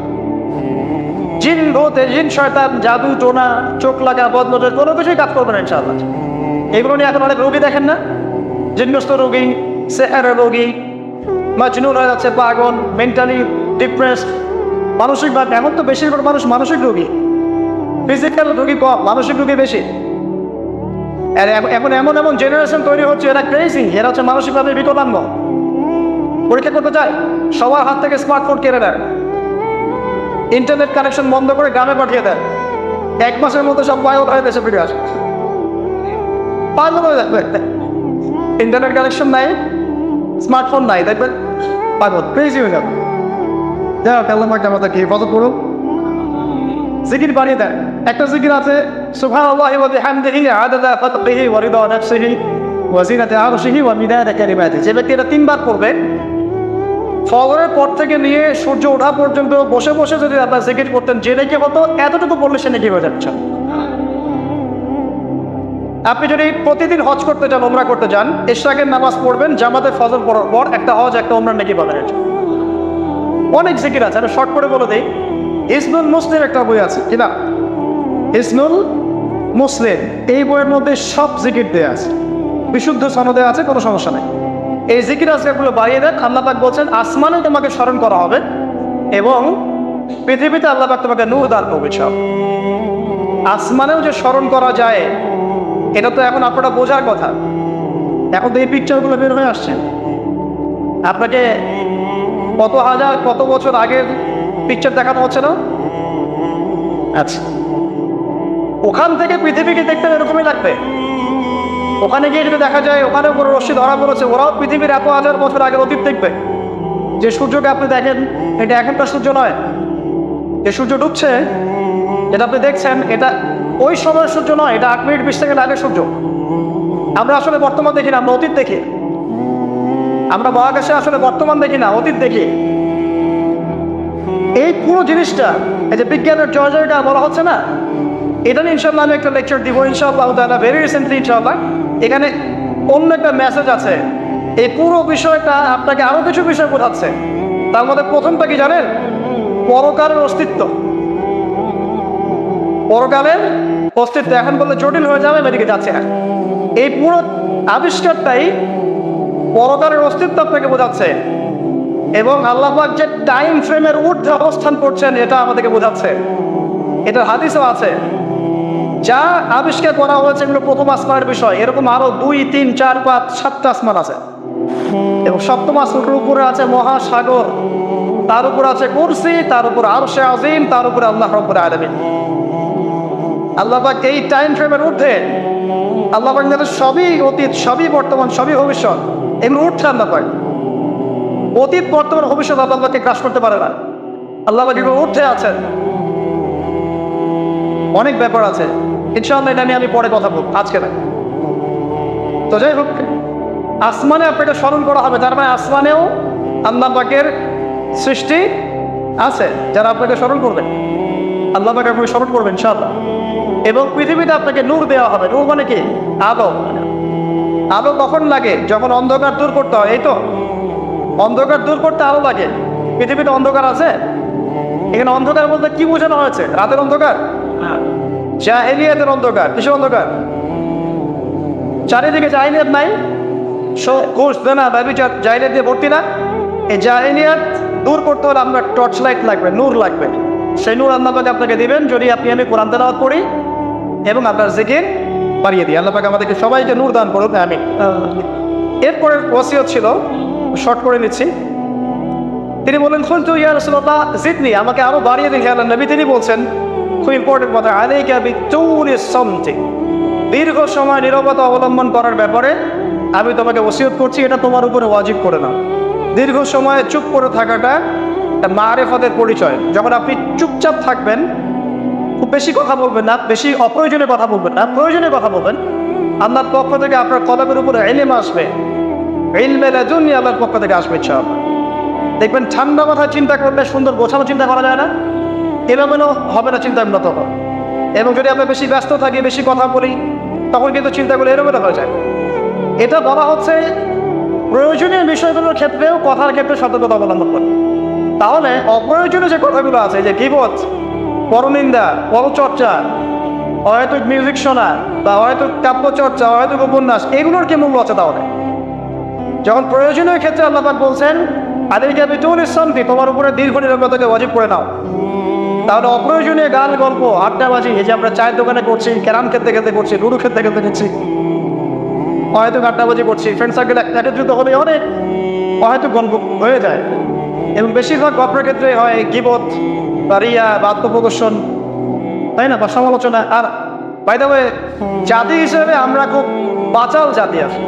জিন ভূত, জিন শয়তান, জাদু টোনা, চোখ লাগা, বদনজর কোনো কিছুই কাজ করবে না ইনশাআল্লাহ। এগুলো নিয়ে এখন অনেক রোগী দেখেন না, জিনগ্রস্ত রোগী, সেহেরের রোগী, মাজনুন হয়ে যাচ্ছে, পাগল, মেন্টালি ডিপ্রেসড, মানসিকভাবে। এখন তো বেশিরভাগ মানুষ মানসিক রোগী, ফিজিক্যাল রোগী কম, মানসিক রোগী বেশি। আর এখন এমন এমন জেনারেশন তৈরি হচ্ছে, এরা ক্রেজি, এরা হচ্ছে মানসিকভাবে বিকলাঙ্গ। পরীক্ষা করতে চায়, সবার হাত থেকে স্মার্টফোন কেড়ে নেয়, ইন্টারনেট কানেকশন বন্ধ করে গ্রামে পাঠিয়ে দেয়। 1 মাসের মধ্যে সব পাগল হয়ে দেশে ফিরে আসে, পাগল হয়ে যাবে। ইন্টারনেট কানেকশন নাই, স্মার্টফোন নাই, দেখবেন পাগল, ক্রেজি হয়ে যাবে। যাই হোক, আল্লাহ পাক আমাদেরকে হেফাজত করুন। জিকির বানিয়ে দেন। একটা জিকির আছে, সুবহানাল্লাহি ওয়া বিহামদিহি আদাদা খালকিহি ওয়া রিদা নাফসিহি ওয়া জিনাতা আরশিহি ওয়া মিদাদা কালিমাতিহি। যে ব্যক্তি এটা 3 বার পড়বে, ফজরের পর থেকে নিয়ে সূর্য ওঠা পর্যন্ত বসে বসে যদি আপনার জিকির করতেন, যে নাকি হতো এতটুকু বললে সে নাকি হয়ে যাচ্ছে। আপনি যদি প্রতিদিন হজ করতে যান, উমরা করতে যান, ইশরাকের নামাজ পড়বেন, জামাতে ফজর পড়ার পর একটা হজ একটা উমরার নাকি পাবেন। অনেক জিকির আছে, আমি শর্ট করে বলে দিই। হিসনুল মুসলিম একটা বই আছে, কিনা হিসনুল মুসলিম, এই বইয়ের মধ্যে সব জিকির দেয়া আছে, বিশুদ্ধ সনদে আছে, কোনো সমস্যা নেই। এই জিকির আজকালগুলো বাড়িয়ে দেন। আল্লাহ পাক বলছেন আসমানে তোমাকে স্মরণ করা হবে এবং পৃথিবীতে আল্লাহ পাক তোমাকে নূর দান করবে। সব আসমানেও যে স্মরণ করা যায়, এটা তো এখন আপনারা বোঝার কথা। এখন তো এই পিকচারগুলো বের হয়ে আসছে, আপনাকে কত হাজার কত বছর আগের পিকচার দেখানো হচ্ছে না? আচ্ছা, ওখান থেকে পৃথিবীকে দেখতে এরকমই লাগবে। ওখানে গিয়ে যদি দেখা যায় ওখানে কোনো রশ্মি ধরা পড়েছে, ওরাও পৃথিবীর এত হাজার বছর আগের অতীত দেখবে। যে সূর্যকে আপনি দেখেন, এটা এখনকার সূর্য নয়। যে সূর্য ডুবছে, যেটা আপনি দেখছেন, এটা ওই সময়ের সূর্য নয়, এটা 8 মিনিট 20 সেকেন্ড আগের সূর্য। আমরা আসলে বর্তমান দেখি না, আমরা অতীত দেখি। আমরা মহাকাশে আসলে বর্তমান দেখি না, অতীত দেখি। এই পুরো জিনিসটা, এই যে বিজ্ঞানের জয়টা বলা হচ্ছে না, এটা নিয়ে ইনশাআল্লাহ আমি একটা লেকচার দিব ইনশাআল্লাহ তাআলা, ভেরি রিসেন্টলি ইনশাআল্লাহ। এখানে অন্য একটা মেসেজ আছে। এই পুরো বিষয়টা আপনাকে আরো কিছু বিষয় বোঝাচ্ছে। তার মধ্যে প্রথমটা কি জানেন? পরকালের অস্তিত্ব। পরকালের অস্তিত্ব এখন বললে জটিল হয়ে যাবে, এদিকে যাচ্ছে না। এই পুরো আবিষ্কারটাই পরকালের অস্তিত্ব আপনাকে বোঝাচ্ছে এবং আল্লাহ পাক যে টাইম ফ্রেমের ঊর্ধ্বে অবস্থান করছেন এটা আমাদেরকে বোঝাচ্ছে। এটার হাদিসও আছে। যা আবিষ্কার করা হয়েছে এগুলো প্রথম আসমানের বিষয়। এরকম আরো 2, 3, 4, 5, 7টা আসমান আছে এবং সপ্তম আসমানের উপরে আছে মহাসাগর, তার উপর আছে কুরসি, তার উপর আরশে আজিম, তার উপরে আল্লাহ রাব্বুল আলামিন। আল্লাহ পাক এই টাইম ফ্রেমের ঊর্ধ্বে, আল্লাহ পাক সবই অতীত, সবই বর্তমান, সবই ভবিষ্যৎ, এগুলো ঊর্ধ্বে আল্লাহ পাক। অতীত, বর্তমান, ভবিষ্যৎ আল্লাহ পাককে গ্রাস করতে পারে না। আল্লাহ পাক এগুলো ঊর্ধ্বে আছেন। অনেক ব্যাপার আছে, ইনশাআল্লাহ এটা নিয়ে আমি পরে কথা বলবো, আজকে না। তো যাই হোক, আসমানে আপনাকে স্মরণ করা হবে, তার মানে আসমানেও আল্লাহ পাকের সৃষ্টি আছে যারা আপনাকে স্মরণ করবেন। আল্লাহ পাক আপনাকে স্মরণ করবেন ইনশাআল্লাহ। এবং পৃথিবীতে আপনাকে নূর দেওয়া হবে। নূর মানে কি? আলো। আলো কখন লাগে? যখন অন্ধকার দূর করতে হয়। এই তো অন্ধকার দূর করতে আলো লাগে। পৃথিবীতে অন্ধকার আছে? এখানে অন্ধকার বলতে কি বোঝানো হয়েছে? রাতের অন্ধকার? জাহেলিয়াতের অন্ধকার। কিসের অন্ধকার? চারিদিকে জাহেলিয়াত নাই, ঘুষ দেনা ব্যভিচার জাহেলিয়াত দিয়ে ভর্তি না? এই জাহেলিয়াত দূর করতে হলে আপনার টর্চ লাইট লাগবে, নূর লাগবে। সেই নূর আল্লাহ পাক আপনাকে দিবেন যদি আপনি আমি কোরআন তেলাওয়াত করি এবং আপনার জিকির বাড়িয়ে দিই। আল্লাহ পাক আমাদেরকে সবাইকে নূর দান করুন, আমিন। এরপরের ওসিয়ত ছিল, শর্ট করে নিচ্ছি। তিনি বলেন, কুলতু ইয়া রাসূলুল্লাহ জিদনি, আমাকে আরো বাড়িয়ে দিন হে আল্লাহর নবী। তিনি বলছেন খুব ইম্পর্টেন্ট কথা, আলাইকা বিতুলিস সামতি, দীর্ঘ সময় নীরবতা অবলম্বন করার ব্যাপারে আমি তোমাকে ওসিয়ত করছি, এটা তোমার উপরে ওয়াজিব করে নাও। দীর্ঘ সময় চুপ করে থাকাটা মারেফতের পরিচয়। যখন আপনি চুপচাপ থাকবেন, খুব বেশি কথা বলবেন না, বেশি অপ্রয়োজনীয় কথা বলবেন না, প্রয়োজনীয় কথা বলবেন, আল্লাহর পক্ষ থেকে আপনার কলমের উপরে ইলম আসবে, ইলমে লাদুনি আল্লাহর পক্ষ থেকে আসবে ইনশাআল্লাহ। দেখবেন ঠান্ডা মাথায় চিন্তা করলে সুন্দর গোছানো চিন্তা করা যায় না, এলোমেলো হবে না চিন্তা উন্নত হবে। এবং যদি আমরা বেশি ব্যস্ত থাকি, বেশি কথা বলি, তখন কিন্তু চিন্তাগুলো এলোমেলো হয়ে যায়। এটা বলা হচ্ছে প্রয়োজনীয় বিষয়গুলোর ক্ষেত্রেও কথার ক্ষেত্রে সতর্কতা অবলম্বন করে। তাহলে অপ্রয়োজনীয় যে কথাগুলো আছে, যে গীবত, পরনিন্দা, পরচর্চা, অহেতুক মিউজিক শোনা বা অহেতুক কাব্যচর্চা, অহেতুক উপন্যাস, এগুলোর কি মূল্য আছে? তাহলে যখন প্রয়োজনীয় ক্ষেত্রে আল্লাহ পাক বলছেন আলাইকা বিতুলিস সামতি, তোমার উপরে দীর্ঘ নীরবতাকে ওয়াজিব করে নাও, তাহলে অপ্রয়োজনীয় গান গল্প, আড্ডাবাজি, এই যে আমরা চায়ের দোকানে করছি, ক্যারাম খেলতে খেলতে করছি, লুডু খেলতে খেলতে করছি, অহেতুক আড্ডাবাজি করছি, ফ্রেন্ড সার্কেল একত্রিত হলে অনেক অহেতুক গল্প হয়ে যায়। এবং বেশিরভাগ গল্পের ক্ষেত্রে হয় গীবত বা রিয়া বা আত্মপ্রদর্শন, তাই না, বা সমালোচনা। আর বাই দ্য ওয়ে, জাতি হিসেবে আমরা খুব বাচাল জাতি আছি।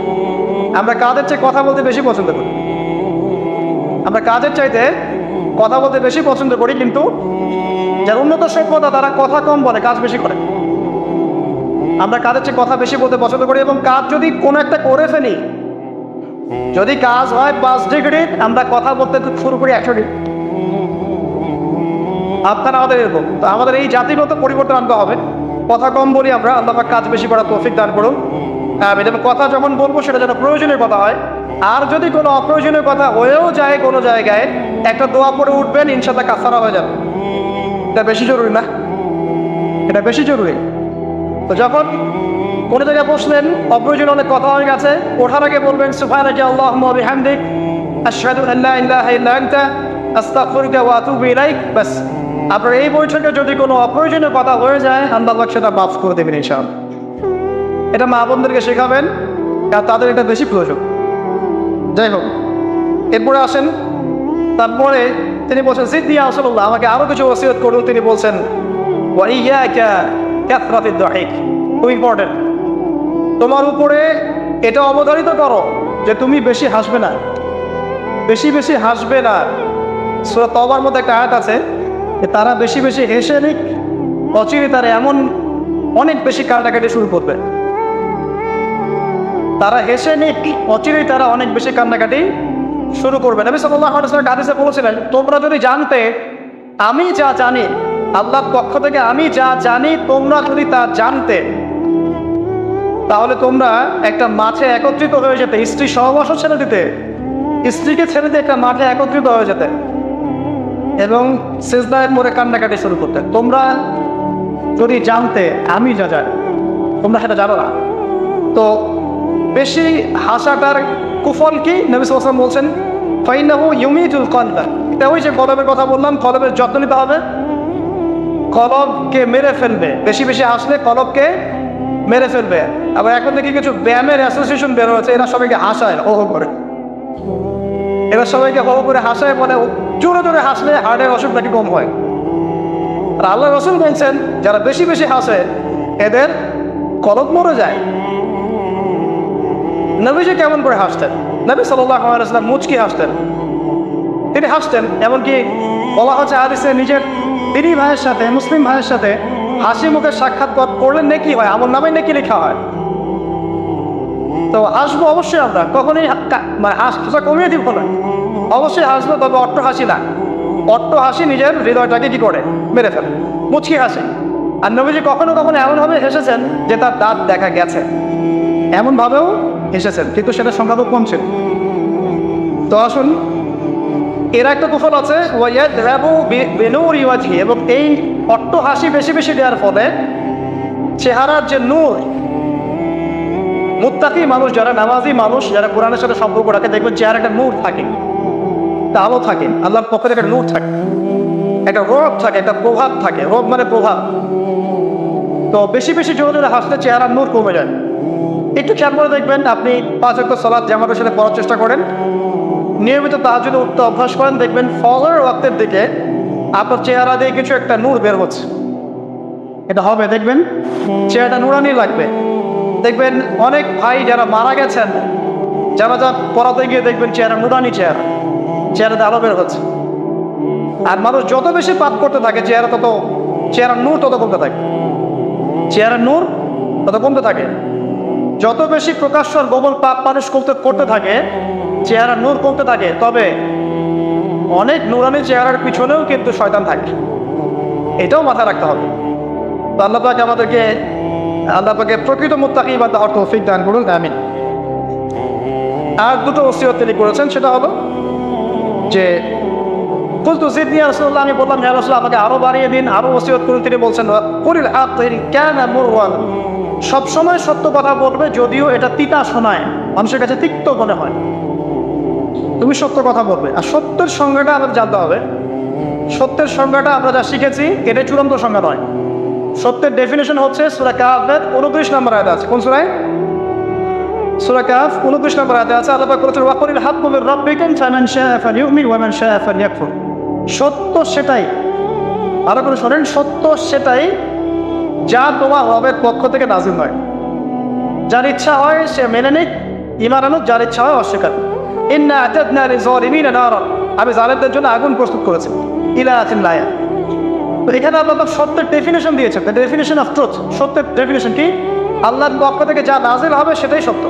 আমরা কাজের চেয়ে কথা বলতে বেশি পছন্দ করি, আমরা কাজের চাইতে কথা বলতে বেশি পছন্দ করি, কিন্তু যারা উন্নত সভ্যতা তারা কথা কম বলে, কাজ বেশি করে। আমরা কাজের চেয়ে কথা বেশি বলতে পছন্দ করি, এবং কাজ যদি কোনো একটা করে ফেলি, যদি কাজ হয় 5 ডিগ্রি, আমরা কথা বলতে শুরু করি 100 ডিগ্রি। আপনারা আমাদের এরকম, তো আমাদের এই জাতিগত পরিবর্তন আনতে হবে। কথা কম বলি আমরা, আল্লাহ পাক কাজ বেশি করার তৌফিক দান করুন। আমি যেন কথা যখন বলবো সেটা যেন প্রয়োজনীয় কথা হয়। আর যদি কোনো অপ্রয়োজনীয় কথা হয়েও যায় কোনো জায়গায়, একটা দোয়া পড়ে উঠবেন, ইনশাআল্লাহ কাফারা হয়ে যাবে। এটা বেশি জরুরি না? এটা বেশি জরুরি। তো যখন কোনো জায়গায় বসলেন, অপ্রয়োজনীয় অনেক কথা হয়ে গেছে, ওঠার আগে বলবেন সুবহানাকা আল্লাহুম্মা ওয়া বিহামদিক, আশহাদু আল্লা ইলাহা ইল্লা আনতা, আস্তাগফিরুকা ওয়া আতুবু ইলাইক। বাস, আপনার এই বৈঠকে যদি কোনো অপ্রয়োজনীয় কথা হয়ে যায়, আল্লাহ পাক সেটা মাফ করে দেবেন ইনশাআল্লাহ। এটা মা বোনদেরকে শেখাবেন, কারণ তাদের এটা বেশি প্রয়োজন। যাই হোক, এরপরে আসেন, তারপরে তিনি বলছেন জিদনি ইয়া রাসূলুল্লাহ, আমাকে আরো কিছু ওসিয়ত করুন। তিনি বলছেন ওয়া ইয়াকা কাসরাতিদ দাহিক, খুব ইম্পর্টেন্ট, তোমার উপরে এটা অবধারিত করো যে তুমি বেশি হাসবে না, বেশি বেশি হাসবে না। সূরা তওবার মধ্যে একটা আয়াত আছে যে তারা বেশি বেশি হেসে নিক, অচিরে তারা এমন অনেক বেশি কান্নাকাটি শুরু করবে। তারা হেসে নিক, অচিরেই তারা অনেক বেশি কান্নাকাটি শুরু করবে। নবী সাল্লাল্লাহু আলাইহি ওয়াসাল্লাম হাদিসে বলেছিলেন, তোমরা যদি জানতে আমি যা জানি, আল্লাহর পক্ষ থেকে আমি যা জানি, তোমরা যদি তা জানতে, তাহলে তোমরা একটা মাঠে একত্রিত হয়ে যেতে, স্ত্রী সহবাসও ছেড়ে দিতে, স্ত্রীকে ছেড়ে দিয়ে একটা মাঠে একত্রিত হয়ে যেতে এবং সিজদায় পড়ে কান্নাকাটি শুরু করতে। তোমরা যদি জানতে আমি যা জানি, তোমরা সেটা জানো না। তো বেশি হাসাটার কুফল কি? নবী সাল্লাল্লাহু আলাইহি ওয়াসাল্লাম বলছেন ফাইন্নাহু ইউমিতুল কলবা। এটা ওই যে কলবের কথা বললাম, কলবের যত্ন নিতে হবে, কলবকে মেরে ফেলবে। বেশি বেশি হাসলে কলবকে মেরে ফেলবে। আবার এখন থেকে কিছু ব্যায়ামের অ্যাসোসিয়েশন বের হয়েছে, এরা সবাইকে হাসায় হো হো করে, এরা সবাইকে হো হো করে হাসায়, মানে জোরে জোরে হাসলে হার্টের অসুখ নাকি কম হয়। আর আল্লাহ রাসূল বলছেন যারা বেশি বেশি হাসে এদের কলব মরে যায়। নবীজি কেমন করে হাসতেন? নবী সাল্লাল্লাহু আলাইহি ওয়াসাল্লাম মুচকি হাসতেন। তিনি হাসতেন, এমনকি বলা হচ্ছে হাদিসে নিজের দিনী ভাইয়ের সাথে, মুসলিম ভাইয়ের সাথে হাসি মুখের সাক্ষাৎ করলে নেকি হয়, আমল নামে নেকি লেখা হয়। তো হাসবো অবশ্যই, আমরা কখনোই মানে হাসা কমিয়ে দিব না, অবশ্যই হাসবো, তবে অট্ট হাসি না। অট্ট হাসি নিজের হৃদয়টাকে কি করে মেরে ফেলে, মুচকি হাসে। আর নবীজি কখনো কখনো এমনভাবে হেসেছেন যে তার দাঁত দেখা গেছে, এমনভাবেও হেসেছেন, কিন্তু সেটা সংখ্যা খুব কম ছিল। তো আসুন, এর একটা কুফল আছে, এবং এই অট্ট হাসি বেশি বেশি দেওয়ার ফলে চেহারার যে নূর, মুত্তাকি মানুষ যারা, নামাজি মানুষ যারা কোরআনের সাথে সম্পর্ক রাখে, দেখবেন চেহারা একটা নূর থাকে, একটা আলো থাকে, আল্লাহর পক্ষ থেকে একটা নূর থাকে, একটা রব থাকে, একটা প্রভাব থাকে। রব মানে প্রভাব। তো বেশি বেশি জোরে জোরে হাসলে চেহারার নূর কমে যায়। একটু খেয়াল করে দেখবেন, আপনি 5 ওয়াক্ত সালাত জামাতের সাথে পড়ার চেষ্টা করেন, নিয়মিত তাহাজ্জুদে উঠতে অভ্যাস করেন, দেখবেন ফজরের ওয়াক্তের দিকে আপনার চেহারা দিয়ে কিছু একটা নূর বের হচ্ছে। এটা হবে, দেখবেন চেহারাটা নুরানি লাগবে। দেখবেন অনেক ভাই যারা মারা গেছেন, যারা পড়াতে গিয়ে দেখবেন চেহারা নুরানি, চেহারাতে আলো বের হচ্ছে। আর মানুষ যত বেশি পাপ করতে থাকে চেহারার নূর তত কমতে থাকে, চেহারার নূর তত কমতে থাকে। যত বেশি প্রকাশ্য আর গোপন পাপ মানুষ করতে থাকে, চেহারার নূর কমতে থাকে। তবে অনেক নুরানি চেহারার পিছনেও কিন্তু শয়তান থাকে, এটাও মাথায় রাখতে হবে। তো আল্লাহ পাকে প্রকৃত মুত্তাকি বান্দা হওয়ার তৌফিক দান করুন, আমিন। আর দুটো ওসিয়ত তিনি করেছেন, সেটা হলো যে কুলতু জিদনি ইয়া রাসূলুল্লাহ, আমি বললাম ইয়া রাসূলুল্লাহ আমাকে আরো বাড়িয়ে দিন, আরো ওসিয়ত করুন। তিনি বলছেন কুলিল হাক কানা মুরওয়ান, সবসময় সত্য কথা বলবে যদিও এটা তিতা শোনায়, মানুষের কাছে তিক্ত মনে হয়, তুমি সত্য কথা বলবে। আর সত্যের সংজ্ঞাটা আমাদের জানতে হবে। সত্যের সংজ্ঞাটা আমরা যা শিখেছি এটাই চূড়ান্ত সংজ্ঞা নয়। সত্যের ডেফিনেশন হচ্ছে সূরা কাহফের 29 নম্বর আয়াতে আছে। কোন সূরায়? সূরা কাহফ 29 নম্বর আয়াতে আছে। আল্লাহ পাক বলেছেন ওয়াকুলিল হাক্কু মির রাব্বিকুম ফামান শাআ ফালিউমিন ওয়া মান শাআ ফালিয়াকফুর। সত্য সেটাই, আরো করে শোনেন, সত্য সেটাই যা তোমার রবের পক্ষ থেকে নাযিল হয়। যার ইচ্ছা হয় সে মেনে নিক, ঈমান আনুক, যার ইচ্ছা হয় অস্বীকার। ইন্না আতাদনা লিযালিমিনা নারা, আমি জালেমদের জন্য আগুন প্রস্তুত করেছি, ইলা আখির আয়াত। তো এখানে আল্লাহ সত্যের ডেফিনেশন দিয়েছেন, দ্য ডেফিনেশন অফ ট্রুথ। সত্যের ডেফিনেশন কি? আল্লাহর পক্ষ থেকে যা নাজিল হবে সেটাই সত্য।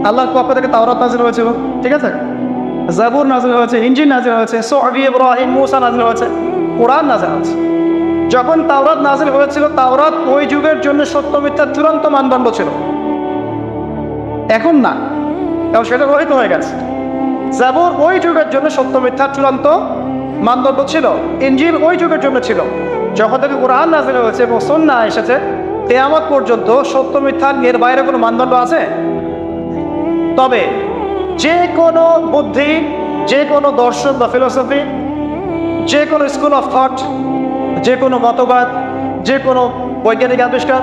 আল্লাহর পক্ষ থেকে তাওরাত নাজিল হয়েছিল, ঠিক আছে, জাবুর নাজিল হয়েছে, ইনজিল নাজিল হয়েছে, সুহফ ইব্রাহিম মুসা নাজিল হয়েছে, কোরআন নাজিল হয়েছে। যখন তাওরাত নাজিল হয়েছিল, তাওরাত ওই যুগের জন্য সত্য মিথ্যার চূড়ান্ত মানদণ্ড ছিল। এখন না, কারণ সেটা রহিত হয়ে গেছে। জাবুর ওই যুগের জন্য সত্য মিথ্যার চূড়ান্ত মানদণ্ড ছিল, ইনজিল ওই যুগের জন্য ছিল। যখন থেকে কোরআন নাজিল হয়েছে এবং সুন্নাহ এসেছে, কিয়ামত পর্যন্ত সত্য মিথ্যার এর বাইরে কোনো মানদণ্ড আছে? তবে যে কোনো বুদ্ধি, যে কোনো দর্শন বা ফিলোসফি, যে কোনো স্কুল অফ থট, যে কোনো মতবাদ, যে কোনো বৈজ্ঞানিক আবিষ্কার,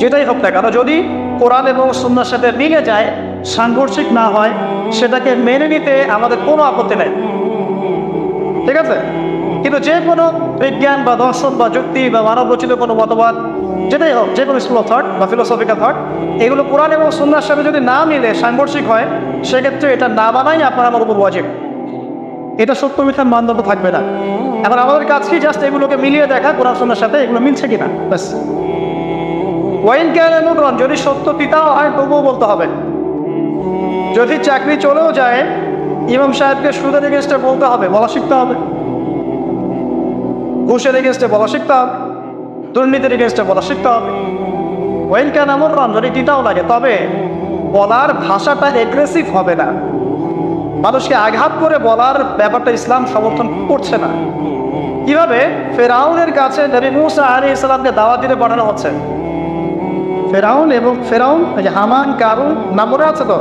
যেটাই হোক না কেন, যদি কোরআন এবং সুন্নাহর সাথে মিলে যায়, সাংঘর্ষিক না হয়, সেটাকে মেনে নিতে আমাদের কোনো আপত্তি নেই, ঠিক আছে। কিন্তু যে কোনো বিজ্ঞান বা দর্শন বা যুক্তি বা মানব রচিত কোনো মতবাদ, যেটাই হোক, যে কোনো স্কুল অফ থট বা ফিলোসফিক্যাল থট, এগুলো কোরআন এবং সুন্নাহর সাথে যদি না মিলে, সাংঘর্ষিক হয়, সেক্ষেত্রে এটা না বানাই আপনার আমার উপর ওয়াজিব। এটা সত্য মিথ্যার মানদণ্ড থাকবে না। এখন আমাদের কাজ কি? জাস্ট এগুলোকে মিলিয়ে দেখা কোরআন সুন্নাহর সাথে এগুলো মিলছে কিনা, ব্যাস। ওয়াইন কানা মুররান, যদি সত্য তিতাও হয় তবুও বলতে হবে। যদি চাকরি চলেও যায়, ইমাম সাহেবকে সুদের এগেনস্টে বলতে হবে, বলা শিখতে হবে। ঘুষের এগেনস্টে বলা শিখতে হবে, দুর্নীতির এগেনস্টে বলা শিখতে হবে। ওয়াইন কানা মুররান, যদি তিতাও লাগে, তবে বলার ভাষাটা এগ্রেসিভ হবে না। মানুষকে আঘাত করে বলার ব্যাপারটা ইসলাম সমর্থন করছে না। কিভাবে? ফেরাউনের কাছে নবী মুসা আলাইহিস সালামকে দাওয়াত দিতে পাঠানো হচ্ছে। ফেরাউন হামান, কারুন নাম মনে আছে তো,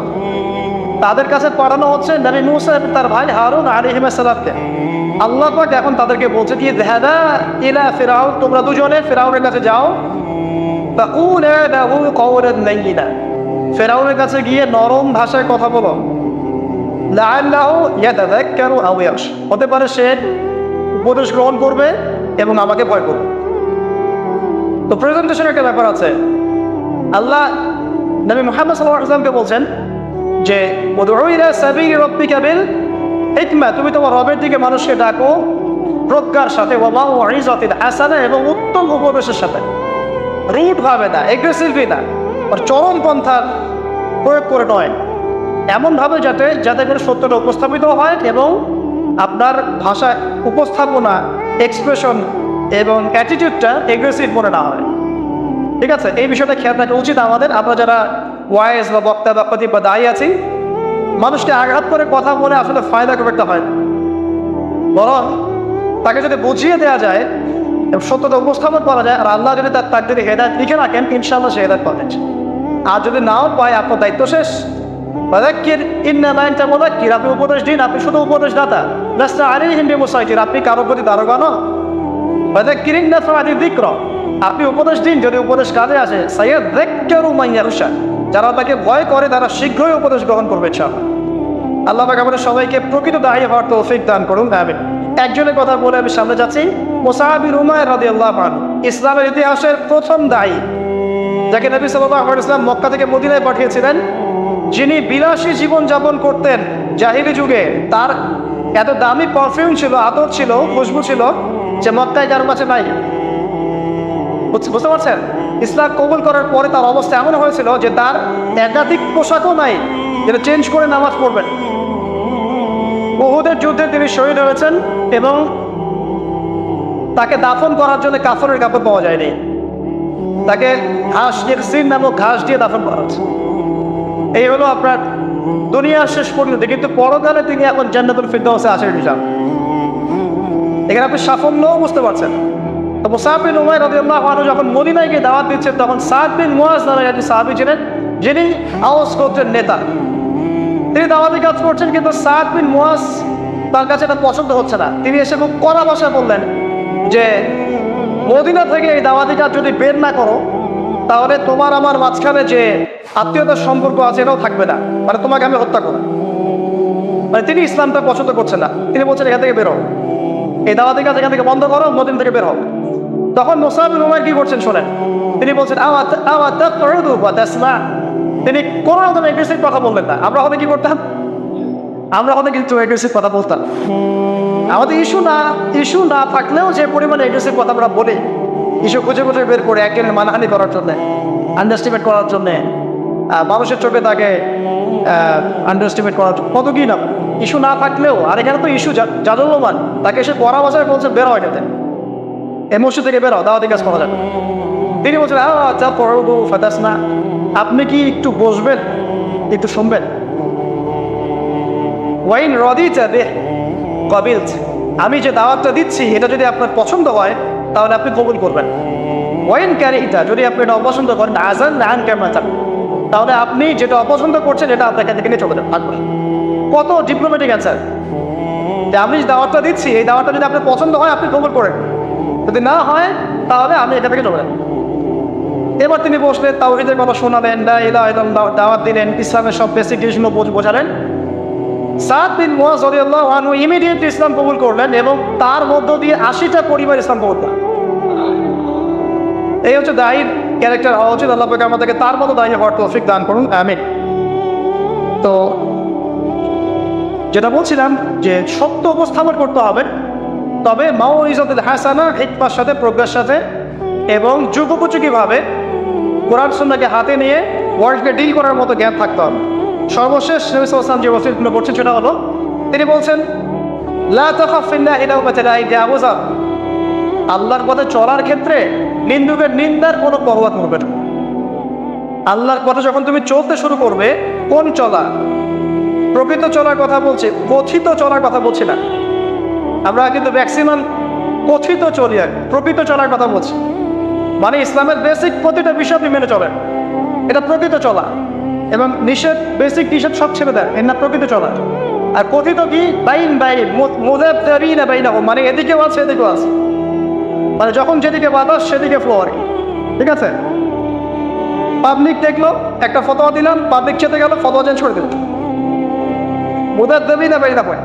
তাদের কাছে পাঠানো হচ্ছে নবী মুসা তার ভাই হারুন আলাইহিস সালামকে। আল্লাহ পাক এখন তাদেরকে বলছে কি, যাহাবা ইলা ফিরাউন, তোমরা দুজনে ফেরাউনের কাছে যাও, ফাকুলা লাহু কাওলান লাইয়িনা, ফেরাউনের কাছে গিয়ে নরম ভাষায় কথা বলো, লাআল্লাহু ইয়াতাযাক্কারু আও ইয়াখশা, হতে পারে সে উপদেশ গ্রহণ করবে এবং আমাকে ভয় করবে। তো প্রেজেন্টেশনের একটা ব্যাপার আছে। আল্লাহ নবী মুহাম্মদ সাল্লাল্লাহু আলাইহি ওয়াসাল্লামকে বলছেন যে উদউ ইলা সাবিলি রাব্বিকা বিল হিকমা, তুমি তোমার রবের দিকে মানুষকে ডাকো প্রজ্ঞার সাথে, ওয়া মাউইযাতিল হাসানা, এবং উত্তম উপদেশের সাথে। রুড ভাবে না, এগ্রেসিভলি না, আর চরম পন্থার প্রয়োগ করে নয়, এমনভাবে যাতে করে সত্যটা উপস্থাপিত হয় এবং আপনার ভাষা উপস্থাপনা, এক্সপ্রেশন এবং অ্যাটিটিউডটা এগ্রেসিভ মনে না হয়, ঠিক আছে। এই বিষয়টা খেয়াল রাখা উচিত আমাদের। আমরা যারা ওয়াইজ বা বক্তা বা খতিব বা দায়ী আছি, মানুষকে আঘাত করে কথা বলে আসলে ফায়দা খুব একটা হয় না। বরং তাকে যদি বুঝিয়ে দেওয়া যায় এবং সত্যতা উপস্থাপন করা যায়, আর আল্লাহ যদি তার তাকদীরে হেদায়েত লিখে রাখেন, ইনশাআল্লাহ সে হেদায়েত পাবেন। আর যদি নাও পায়, আপনার দায়িত্ব শেষ। ফাযাক্কির ইন্নামা আনতা মুযাক্কির, আপনি উপদেশ দিন, আপনি শুধু উপদেশদাতা। লাস্তা আলাইহিম বিমুসাইতির, আপনি কারো প্রতি দারোগা নন। ফাযাক্কির ইন নাফআতি যিকরা, আপনি উপদেশ দিন, যদি উপদেশ কাজে আসে সাইয়াযযাক্কারু মান ইয়াখশা, যারা তাকে ভয় করে তারা শীঘ্রই উপদেশ গ্রহণ করবে ইনশাআল্লাহ। আল্লাহ পাক আমাদের সবাইকে প্রকৃত দায়ী হওয়ার তৌফিক দান করুন, আমিন। একজনের কথা বলে আমি সামনে যাচ্ছি। মুসআব বিন উমাইর রাদিয়াল্লাহু আনহু ইসলামের ইতিহাসের প্রথম দায়ী, যাকে নবী সাল্লাল্লাহু আলাইহি ওয়াসাল্লাম মক্কা থেকে মদিনায় পাঠিয়েছিলেন, যিনি বিলাসী জীবন যাপন করতেন জাহিলি যুগে। তার এত দামি পারফিউম ছিল, আতর ছিল, খুশবু ছিল যে মক্কায় কারো কাছে নাই। বুঝতে পারছেন? ইসলাম কবুল করার পরে তার অবস্থা এমন হয়েছিল যে তার একাধিক পোশাকও নাই যেটা চেঞ্জ করে নামাজ পড়বেন। উহুদের যুদ্ধে তিনি শহীদ হয়েছেন এবং তাকে দাফন করার জন্য কাফনের কাপড় পাওয়া যায়নি। তাকে ঘাস ইরসিন নামক ঘাস দিয়ে দাফন করা হচ্ছে। এই হলো আপনার দুনিয়ার শেষ পরিণতি, কিন্তু পরকালে তিনি এখন জান্নাতুল ফিরদাউসে আছেন ইনশাআল্লাহ। এখানে আপনি সাফল্যও বুঝতে পারছেন। তো মুসআব বিন উমাইর রাদিয়াল্লাহু আনহু যখন মদিনায় গিয়ে দাওয়াত দিচ্ছেন, তখন সাদ বিন মুআজ নামে একজন সাহাবী ছিলেন, যিনি আওস গোত্রের নেতা। তিনি দাওয়াতি কাজ করছেন, কিন্তু সাদ বিন মুআজ তার কাছে এটা পছন্দ হচ্ছে না। তিনি এসে খুব কড়া ভাষায় বললেন যে মদিনা থেকে এই দাওয়াতি কাজ যদি বের না করো, তাহলে তোমার আমার মাঝখানে যে আত্মীয়তার সম্পর্ক আছে এটাও থাকবে না, মানে তোমাকে আমি হত্যা করব। মানে তিনি ইসলামটা পছন্দ করছেন না। তিনি বলছেন এখান থেকে বেরো, এই দাওয়াতি কাজ এখান থেকে বন্ধ করো, মদিনা থেকে বের হও। তখন মুসআব বিন উমাইর কি করছেন শোনেন। তিনি বলছেন তিনি কোনো রকম এগ্রেসিভ কথা বললেন না। আমরা হয়তো কি করতাম, আমরা হয়তো কিন্তু এগ্রেসিভ কথা বলতাম। আমাদের ইস্যু না থাকলেও যে পরিমাণে এগ্রেসিভ কথা আমরা বলি, ইস্যু খুঁজে খুঁজে বের করে একজনের মানহানি করার জন্য, আন্ডারস্টিমেট করার জন্যে, মানুষের চোখে তাকে আন্ডারস্টিমেট করার জন্য, কত কি না ইস্যু না থাকলেও। আর এখানে তো ইস্যু জাদুল্যমান, তাকে এসে পড়া ভাষায় বলছে বের হয় এটাতে, এই মসজিদ থেকে বের হয়, দাওয়াতি কাজ করা যাবে। তিনি বলছেন আচ্ছা পড়বো ফাতাস না, আপনি কি একটু বসবেন, একটু শুনবেন। ওয়াইন রাদিতা বিহি ক্বাবিলত, আমি যে দাওয়াতটা দিচ্ছি এটা যদি আপনার পছন্দ হয় তাহলে আপনি কবুল করবেন। ওয়াইন কারিহতা, যদি আপনি এটা অপছন্দ করেন আযাল্না আনকা মা তাক, তাহলে আপনি যেটা অপছন্দ করছেন এটা আপনাকে থেকে নিয়ে চলে যান, থাকবেন। কত ডিপ্লোম্যাটিক অ্যান্সার, যে আমি যে দাওয়াতটা দিচ্ছি এই দাওয়াতটা যদি আপনার পছন্দ হয় আপনি কবুল করেন, যদি না হয় তাহলে আমি এটা থেকে চলে যান। এবার তিনি বসলেন, তাওহীদের কথা শোনালেন, লা ইলাহা ইল্লাল্লাহ দাওয়াত দিলেন, ইসলামের সব বেসিক জিনিসগুলো বোঝালেন। সাদ বিন মুআজ রাদিয়াল্লাহু আনহু ইমিডিয়েটলি ইসলাম কবুল করলেন এবং তার মধ্য দিয়ে 80টা পরিবার ইসলাম কবুল করলেন। এই হচ্ছে দায়ীর ক্যারেক্টার হওয়া উচিত। আল্লাহ পাক আমাদেরকে তার মতো দায়ী হওয়ার তৌফিক দান করুন, আমিন। তো যেটা বলছিলাম যে সত্য উপস্থাপন করতে হবে, তবে মাউইজাতুল হাসানা, হিকমার সাথে, প্রজ্ঞার সাথে এবং যুগোপযোগীভাবে কোরআন সুন্নাহকে হাতে নিয়ে ওয়ার্ল্ডকে ডিল করার মতো জ্ঞান থাকতে হবে। সর্বশেষ নবী সাল্লাল্লাহু আলাইহি ওয়াসাল্লাম যে ওসিয়তগুলো করছেন সেটা হলো, তিনি বলছেন লা তাখাফ ফিল্লাহি লাওমাতা লাইম, ইয়া আবু যর, আল্লাহর পথে চলার ক্ষেত্রে নিন্দুকের নিন্দার কোনো পরোয়া করবে না। আল্লাহর পথে যখন তুমি চলতে শুরু করবে, কোন চলা, প্রকৃত চলার কথা বলছি, কথিত চলার কথা বলছি না। আমরা কিন্তু ম্যাক্সিমাম কথিত চলি, আর প্রকৃত চলার কথা বলছি। মানে ইসলামের বেসিক প্রতিটা বিষয় আপনি মেনে চলেন, এটা প্রকৃত চলা। এবং নিষেধ, বেসিক নিষেধ সব ছেড়ে দেয়, এর না প্রকৃত চলা। আর কথিত কি বাইন মুযাবযাবিনা বাইনাহুম, মানে এদিকেও আছে এদিকেও আছে, মানে যখন যেদিকে বাতাস সেদিকে ফ্লো আর কি, ঠিক আছে। পাবলিক দেখলো একটা ফতোয়া দিলাম, পাবলিক চেতে গেল, ফতোয়া চেঞ্জ করে দিল, মুযাবযাবিনা বাইনাহুম।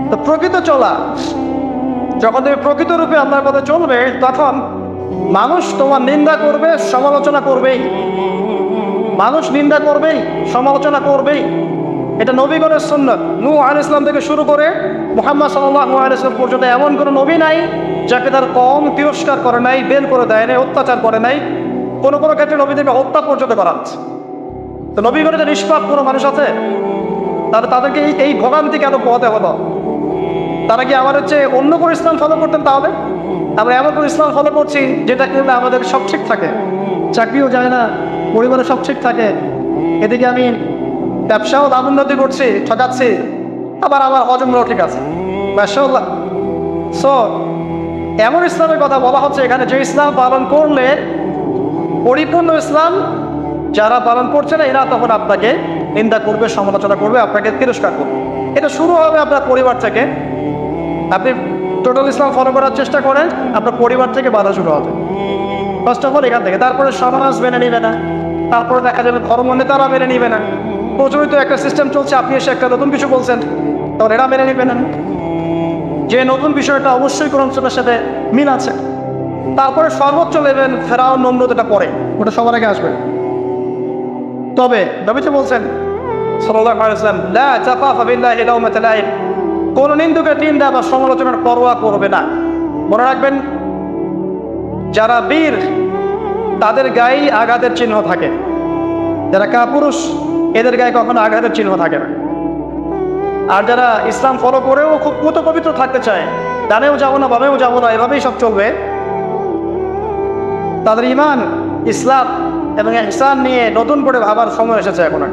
তো প্রকৃত চলা, যখন তুমি প্রকৃত রূপে আল্লাহর পথে চলবে, তখন মানুষ তোমার নিন্দা করবে, সমালোচনা করবেই। মানুষ নিন্দা করবেই, সমালোচনা করবেই। এটা নবীগণের সুন্নাত। নূহ আলাইহিস সালাম থেকে শুরু করে মুহাম্মদ সাল্লাল্লাহু আলাইহি ওয়াসাল্লাম পর্যন্ত এমন কোনো নবী নাই যাকে তার কওম তিরস্কার করে নাই, বের করে দেয় নাই, অত্যাচার করে নাই। কোনো কোনো ক্ষেত্রে নবীদেরকে হত্যা পর্যন্ত করা হচ্ছে। তো নবীগণের যে নিষ্পাপ কোনো মানুষ আছে, তাহলে তাদেরকে এই ভোগান্তি কেন পোহাতে হলো? তারা কি আমার হচ্ছে অন্য কোনো ইসলাম ফলো করতেন? তাহলে আমরা এমন কোনো ইসলাম ফলো করছি যেটা কিন্তু আমাদের সব ঠিক থাকে, চাকরিও যায় না, পরিবারে সব ঠিক থাকে, এদিকে আমি ব্যবসাও লাভ উন্নতি করছি, ঠকাচ্ছি, আবার আমার হজমরাও ঠিক আছে, মাশাআল্লাহ। সো এমন ইসলামের কথা বলা হচ্ছে এখানে, যে ইসলাম পালন করলে পরিপূর্ণ ইসলাম, যারা পালন করছে না এরা তখন আপনাকে নিন্দা করবে, সমালোচনা করবে, আপনাকে তিরস্কার করবে। এটা শুরু হবে আপনার পরিবার থেকে। আপনি টোটাল ইসলাম ফলো করার চেষ্টা করেন, আপনার পরিবার থেকে বাধা শুরু হবে। ফার্স্ট অফ অল এখান থেকে। তারপরে সমাজ মেনে নিবে না, তারপরে দেখা যাবে ধর্ম নেতারা মেনে নিবে না। প্রচলিত একটা সিস্টেম চলছে, আপনি এসে একটা নতুন কিছু বলছেন, তখন এরা মেনে নিবে না, যে নতুন বিষয়টা অবশ্যই কোরআন সুন্নাহর সাথে মিল আছে। তারপরে সর্বোচ্চ লেভেল ফেরাউন নমরুদ, এটা পরে, ওটা সবার আগে আসবে। তবে নবী তো বলছেন সাল্লাল্লাহু আলাইহি ওয়াসাল্লাম, লা তাখাফা বিল্লাহি লাওমাতা লাইম, কোন নিন্দুকের নিন্দা বা সমালোচনার পরোয়া করবে না। মনে রাখবেন, যারা বীর তাদের গায়ে আঘাতের চিহ্ন থাকে, যারা কাপুরুষ এদের গায়ে কখনো আঘাতের চিহ্ন থাকে না। আর যারা ইসলাম ফলো করেও খুব পুত পবিত্র থাকতে চায়, ডানেও যাবো না বামেও যাবো না, এভাবেই সব চলবে, তাদের ইমান ইসলাম এবং ইহসান নিয়ে নতুন করে ভাবার সময় এসেছে এখন।